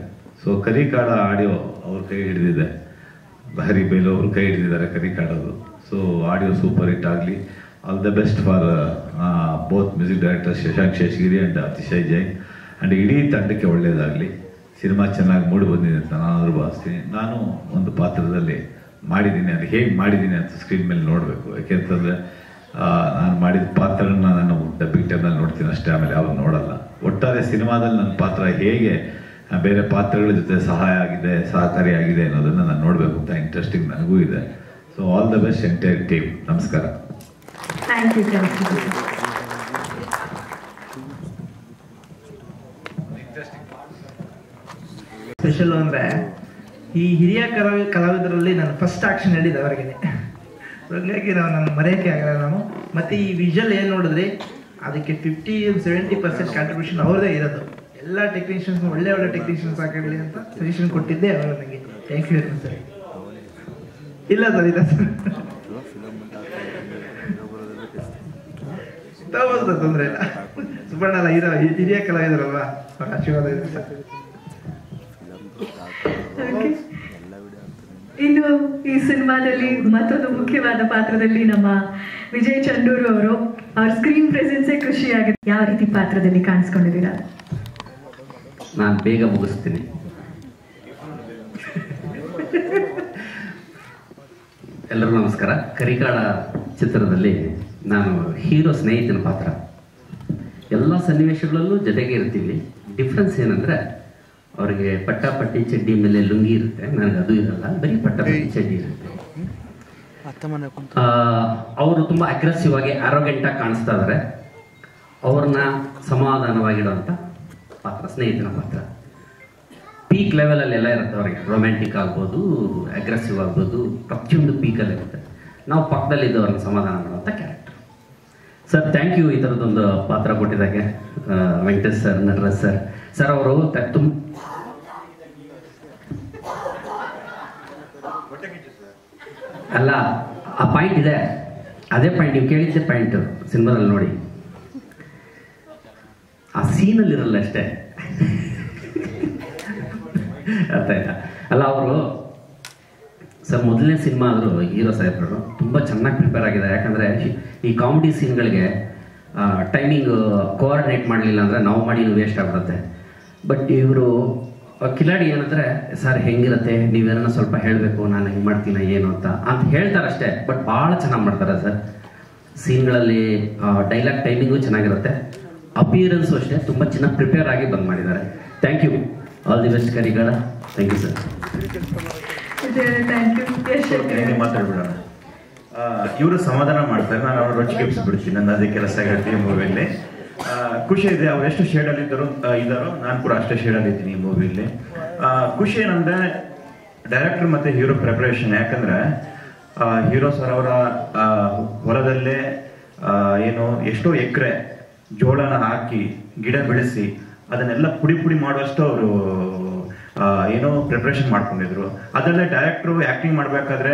ಸೊ ಕರಿಕಾಡ ಆಡಿಯೋ ಅವ್ರ ಕೈ ಹಿಡಿದಿದೆ, ಲಹರಿ ಬೇಲು ಅವರು ಕೈ ಹಿಡಿದಿದ್ದಾರೆ ಕರಿಕಾಡೋದು. ಸೊ ಆಡಿಯೋ ಸೂಪರ್ ಹಿಟ್ ಆಗಲಿ. All the best for both music director Shashank Seshagiri and Atishay Jain and ಇಡೀ ತಂಡಕ್ಕೆ ಒಳ್ಳೆಯದಾಗಲಿ. ಸಿನಿಮಾ ಚೆನ್ನಾಗಿ ಮೂಡಿ ಬಂದಿದೆ ಅಂತ ನಾನು ಭಾವಿಸ್ತೀನಿ. ನಾನು ಒಂದು ಪಾತ್ರದಲ್ಲಿ ಮಾಡಿದ್ದೀನಿ, ಅದು ಹೇಗೆ ಮಾಡಿದ್ದೀನಿ ಅಂತ ಸ್ಕ್ರೀನ್ ಮೇಲೆ ನೋಡಬೇಕು. ಯಾಕೆಂತಂದರೆ ನಾನು ಮಾಡಿದ ಪಾತ್ರನ ನಾನು ಡಬ್ಬಿಂಗ್ ಟೈಮ್ನಲ್ಲಿ ನೋಡ್ತೀನಿ ಅಷ್ಟೇ, ಆಮೇಲೆ ಯಾವಾಗ ನೋಡಲ್ಲ. ಒಟ್ಟಾರೆ ಸಿನಿಮಾದಲ್ಲಿ ನನ್ನ ಪಾತ್ರ ಹೇಗೆ ಬೇರೆ ಪಾತ್ರಗಳ ಜೊತೆ ಸಹಕಾರಿಯಾಗಿದೆ ಅನ್ನೋದನ್ನು ನಾನು ನೋಡಬೇಕು ಅಂತ ಇಂಟ್ರೆಸ್ಟಿಂಗ್ ನನಗೂ ಇದೆ. So all the best entire team. ನಮಸ್ಕಾರ. ಸ್ಪೆಷಲ್ ಅಂದರೆ ಈ ಹಿರಿಯ ಕಲಾವಿದರಲ್ಲಿ ನಾನು ಫಸ್ಟ್ ಆಕ್ಷನ್ ಹೇಳಿದ್ದೆ ಅವರಿಗೆ. ಹಾಗಾಗಿ ನಾನು ಮರೆಯೋಕ್ಕೆ ಆಗಲ್ಲ ನಾನು. ಮತ್ತು ಈ ವಿಜುವಲ್ ಏನು ನೋಡಿದ್ರಿ, ಅದಕ್ಕೆ 50-70% ಕಾಂಟ್ರಿಬ್ಯೂಷನ್ ಅವ್ರದ್ದೇ ಇರೋದು. ಎಲ್ಲ ಟೆಕ್ನಿಷಿಯನ್ಸ್ ಒಳ್ಳೆ ಟೆಕ್ನಿಷಿಯನ್ಸ್ ಹಾಕಿರಲಿ ಅಂತ ಸಜೆಷನ್ ಕೊಟ್ಟಿದ್ದೆ ಅವರು ನನಗೆ. Thank you sir. ಇಲ್ಲ ಸರ್, ಇಲ್ಲ ಸರ್, ತಗೋಬೋದು, ತೊಂದರೆ ಇಲ್ಲ. ಸುಬ್ಬಣ್ಣ ಅಲ್ಲ, ಹಿರಿಯ ಕಲಾವಿದರಲ್ವಾ, ಅವ್ರ ಆಶೀರ್ವಾದ ಇದೆ ಸರ್. ಇನ್ನು ಈ ಸಿನಿಮಾದಲ್ಲಿ ಮತ್ತೊಂದು ಮುಖ್ಯವಾದ ಪಾತ್ರದಲ್ಲಿ ನಮ್ಮ ವಿಜಯ್ ಚಂಡೂರು ಅವರು, ಅವ್ರ ಸ್ಕ್ರೀನ್ ಪ್ರೆಸೆನ್ಸೇ ಖುಷಿಯಾಗಿದೆ. ಯಾವ ರೀತಿ ಪಾತ್ರದಲ್ಲಿ ಕಾಣಿಸ್ಕೊಂಡಿದ್ದೀರಾ? ನಾನು ಬೇಗ ಮುಗಿಸ್ತೀನಿ. ಎಲ್ಲರಿಗೂ ನಮಸ್ಕಾರ. ಕರಿಕಾಡ ಚಿತ್ರದಲ್ಲಿ ನಾನು ಹೀರೋ ಸ್ನೇಹಿತನ ಪಾತ್ರ. ಎಲ್ಲ ಸನ್ನಿವೇಶಗಳಲ್ಲೂ ಜೊತೆಗೆ ಇರ್ತೀವಿ. ಡಿಫ್ರೆನ್ಸ್ ಏನಂದರೆ, ಅವರಿಗೆ ಪಟ್ಟಾಪಟ್ಟಿ ಚಡ್ಡಿ ಮೇಲೆ ಲುಂಗಿ ಇರುತ್ತೆ, ನನಗೆ ಅದು ಇರಲ್ಲ, ಬರೀ ಪಟ್ಟಾಪಟ್ಟಿ ಚಡ್ಡಿ ಇರುತ್ತೆ. ಅವರು ತುಂಬ ಅಗ್ರೆಸಿವ್ ಆಗಿ ಆರೋಗ್ಯಂಟಾಗಿ ಕಾಣಿಸ್ತಾ ಇದ್ದಾರೆ. ಅವ್ರನ್ನ ಸಮಾಧಾನವಾಗಿಡುವಂಥ ಪಾತ್ರ ಸ್ನೇಹಿತನ ಪಾತ್ರ. ಪೀಕ್ ಲೆವೆಲಲ್ಲೆಲ್ಲ ಇರುತ್ತೆ ಅವ್ರಿಗೆ. ರೊಮ್ಯಾಂಟಿಕ್ ಆಗ್ಬೋದು, ಅಗ್ರೆಸಿವ್ ಆಗ್ಬೋದು, ಪ್ರತಿಯೊಂದು ಪೀಕಲ್ಲಿ ಇರುತ್ತೆ. ನಾವು ಪಕ್ಕದಲ್ಲಿದ್ದವ್ರನ್ನ ಸಮಾಧಾನ ಮಾಡುವಂಥ ಕ್ಯಾರೆಕ್ಟರ್. ಸರ್, ಥ್ಯಾಂಕ್ ಯು ಈ ಥರದ್ದೊಂದು ಪಾತ್ರ ಕೊಟ್ಟಿದ್ದಾಗೆ. ವೆಂಕಟೇಶ್ ಸರ್, ನಟರಾಜ್ ಸರ್ ಅವರು ತುಂಬ ಅಲ್ಲ, ಆ ಪಾಯಿಂಟ್ ಇದೆ, ಅದೇ ಪಾಯಿಂಟ್ ನೀವು ಕೇಳಿದ್ದೆ ಪಾಯಿಂಟ್ ಸಿನಿಮಾದಲ್ಲಿ ನೋಡಿ. ಆ ಸೀನಲ್ಲಿರಲ್ಲ ಅಷ್ಟೇ, ಅರ್ಥ ಆಯ್ತಾ? ಅಲ್ಲ, ಅವರು ಸರ್ ಮೊದಲನೇ ಸಿನಿಮಾ ಆದರೂ ಹೀರೋ ಸಾಹೇಬ್ರು ತುಂಬ ಚೆನ್ನಾಗಿ ಪ್ರಿಪೇರ್ ಆಗಿದ್ದಾರೆ. ಯಾಕಂದರೆ ಈ ಕಾಮಿಡಿ ಸೀನ್ಗಳಿಗೆ ಟೈಮಿಂಗ್ ಕೋಆರ್ಡಿನೇಟ್ ಮಾಡಲಿಲ್ಲ ಅಂದರೆ ನಾವು ಮಾಡಿ ವೇಸ್ಟ್ ಆಗ್ಬಿಡುತ್ತೆ. ಬಟ್ ಇವರು ಕಿಲಾಡಿ ಏನಂದರೆ, ಸರ್ ಹೆಂಗಿರುತ್ತೆ, ನೀವೇನೋ ಸ್ವಲ್ಪ ಹೇಳಬೇಕು, ನಾನು ಹೆಂಗೆ ಮಾಡ್ತೀನಿ ಏನು ಅಂತ ಹೇಳ್ತಾರಷ್ಟೇ. ಬಟ್ ಭಾಳ ಚೆನ್ನಾಗಿ ಮಾಡ್ತಾರೆ ಸರ್. ಸೀನ್ಗಳಲ್ಲಿ ಡೈಲಾಗ್ ಟೈಮಿಂಗು ಚೆನ್ನಾಗಿರುತ್ತೆ, ಅಪಿಯರೆನ್ಸು ಅಷ್ಟೇ ತುಂಬ ಚೆನ್ನಾಗಿ ಪ್ರಿಪೇರ್ ಆಗಿ ಬಂದು ಮಾಡಿದ್ದಾರೆ. Thank you. All the best Karikaada. Thank you sir. ಮಾತಾಡ್ಬಿಡೋಣ. ಇವರು ಸಮಾಧಾನ ಮಾಡ್ತಾರೆ, ನಾನು ಅವ್ರ ರೊಚ್ಚಿಗೆ ಎಬ್ಬಿಸ್ಬಿಡ್ತೀನಿ. ನನ್ನ ಅದೇ ಕೆಲಸ ಹೇಳ್ತೀನಿ ಮೂವಿಯಲ್ಲಿ. ಖುಷಿ ಇದೆ, ಅವ್ರು ಎಷ್ಟು ಶೇಡಲ್ಲಿ ಇದ್ದಾರೋ ನಾನು ಕೂಡ ಅಷ್ಟೇ ಶೇಡಲ್ಲಿ ಇದ್ದೀನಿ ಈ ಮೂವಿಯಲ್ಲಿ. ಖುಷಿ ಏನಂದ್ರೆ ಡೈರೆಕ್ಟರ್ ಮತ್ತೆ ಹೀರೋ ಪ್ರಿಪರೇಷನ್. ಯಾಕಂದ್ರೆ ಹೀರೋ ಸರ್ ಅವರ ಹೊಲದಲ್ಲೇ ಏನು ಎಷ್ಟೋ ಎಕರೆ ಜೋಳನ ಹಾಕಿ ಗಿಡ ಬೆಳೆಸಿ ಅದನ್ನೆಲ್ಲ ಪುಡಿ ಮಾಡುವಷ್ಟು ಅವರು ಏನೋ ಪ್ರಿಪ್ರೇಷನ್ ಮಾಡ್ಕೊಂಡಿದ್ರು. ಅದರಲ್ಲೇ ಡೈರೆಕ್ಟ್ರು ಆ್ಯಕ್ಟಿಂಗ್ ಮಾಡಬೇಕಾದ್ರೆ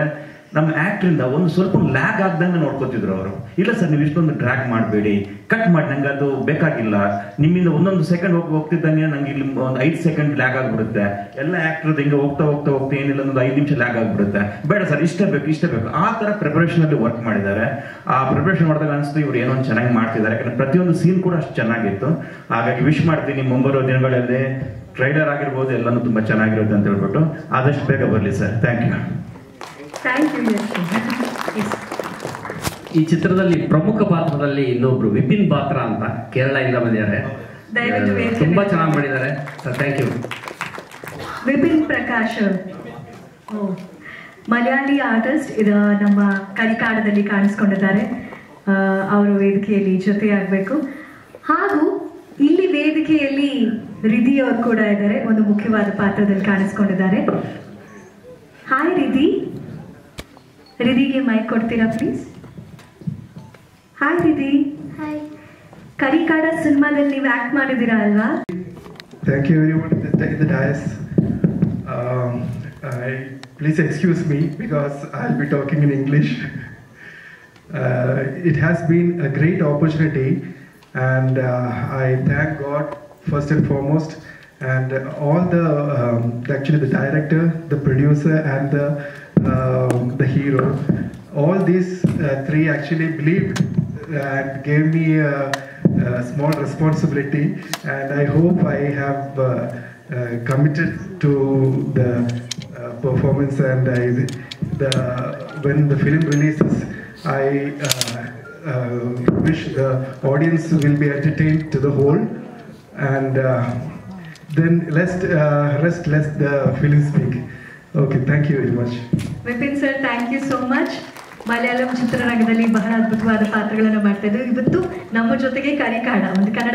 ನಮ್ಮ ಆಕ್ಟ್ರಿಂದ ಒಂದು ಸ್ವಲ್ಪ ಲ್ಯಾಗ್ ಆಗ್ದಂಗೆ ನೋಡ್ಕೋತಿದ್ರು ಅವರು. ಇಲ್ಲ ಸರ್ ನೀವು ಇಷ್ಟೊಂದು ಡ್ರ್ಯಾಗ್ ಮಾಡಬೇಡಿ, ಕಟ್ ಮಾಡಿ, ನಂಗೆ ಅದು ಬೇಕಾಗಿಲ್ಲ, ನಿಮ್ಮಿಂದ ಒಂದೊಂದು ಸೆಕೆಂಡ್ ಹೋಗ್ತಿದ್ದಂಗೆ ನಂಗೆ ಇಲ್ಲಿ ಒಂದು 5 ಸೆಕೆಂಡ್ ಲ್ಯಾಗ್ ಆಗ್ಬಿಡುತ್ತೆ, ಎಲ್ಲ ಆಕ್ಟರ್ ಹಿಂಗೆ ಹೋಗ್ತಾ ಏನಿಲ್ಲ ಒಂದು 5 ನಿಮಿಷ ಲ್ಯಾಗ್ ಆಗ್ಬಿಡುತ್ತೆ, ಬೇಡ ಸರ್ ಇಷ್ಟೇ ಬೇಕು. ಆ ತರ ಪ್ರಿಪರೇಷನ್ ಅಲ್ಲಿ ವರ್ಕ್ ಮಾಡಿದ್ದಾರೆ. ಆ ಪ್ರಿಪರೇಷನ್ ಮಾಡಿದಾಗ ಅನಿಸ್ತು ಇವ್ರು ಏನೋ ಚೆನ್ನಾಗಿ ಮಾಡ್ತಿದ್ದಾರೆ, ಯಾಕಂದ್ರೆ ಪ್ರತಿಯೊಂದು ಸೀನ್ ಕೂಡ ಅಷ್ಟು ಚೆನ್ನಾಗಿತ್ತು. ಹಾಗಾಗಿ ವಿಶ್ ಮಾಡ್ತೀನಿ ಮುಂಬರುವ ದಿನಗಳಲ್ಲಿ ಟ್ರೈಲರ್ ಆಗಿರ್ಬೋದು ಎಲ್ಲಾನು ತುಂಬಾ ಚೆನ್ನಾಗಿರುತ್ತೆ ಅಂತ ಹೇಳ್ಬಿಟ್ಟು ಆದಷ್ಟು ಬೇಗ ಬರಲಿ ಸರ್. Thank you. ಈ ಚಿತ್ರದಲ್ಲಿ ಪ್ರಮುಖ ಪಾತ್ರದಲ್ಲಿ ಇನ್ನೊಬ್ರು ವಿಪಿನ್ ಬಾತ್ರಾ ಅಂತ ಕೇರಳದಿಂದ ಬಂದಿದ್ದಾರೆ, ತುಂಬಾ ಚೆನ್ನಾಗಿ ಮಾಡಿದ್ದಾರೆ sir. Thank you. Vipin Prakash Malayali artist, ಇದು ನಮ್ಮ ಕರಿಕಾಡದಲ್ಲಿ ಕಾಣಿಸ್ಕೊಂಡಿದ್ದಾರೆ. ಅವರು ವೇದಿಕೆಯಲ್ಲಿ ಜೊತೆಯಾಗಬೇಕು. ಹಾಗೂ ಇಲ್ಲಿ ವೇದಿಕೆಯಲ್ಲಿ ರಿಧಿ ಅವರು ಕೂಡ ಇದ್ದಾರೆ, ಒಂದು ಮುಖ್ಯವಾದ ಪಾತ್ರದಲ್ಲಿ ಕಾಣಿಸ್ಕೊಂಡಿದ್ದಾರೆ. ಹಾಯ್ ರಿಧಿಗೆ ಮೈಕ್ ಕೊಡ್ತೀರಾ ಪ್ಲೀಸ್? ಹಾಯ್ ರಿಧಿ. ಕರಿಕಾಡ ಸಿನಿಮಾದಲ್ಲಿ ನೀವು ಆಕ್ಟ್ ಮಾಡಿದ್ದೀರಾ ಅಲ್ವಾ? Thank you everyone in the dais. Please excuse me because I'll be talking in English. It has been a great opportunity, and I thank God first and foremost, and all actually the director, the producer, and the hero. All these three actually believed and gave me a small responsibility, and I hope I have committed to the performance, and when the film releases, I wish the audience will be entertained to the whole, and then let the film speak. Okay, thank you very much. Vipin sir, thank you so much. Malayalam ಚಿತ್ರರಂಗದಲ್ಲಿ ಬಹಳ ಅದ್ಭುತವಾದ ಪಾತ್ರಗಳನ್ನು ಮಾಡ್ತಾ ಇದ್ರು. ಇವತ್ತು ನಮ್ಮ ಜೊತೆಗೆ ಕರಿಕಾಡ ಒಂದು ಕನ್ನಡ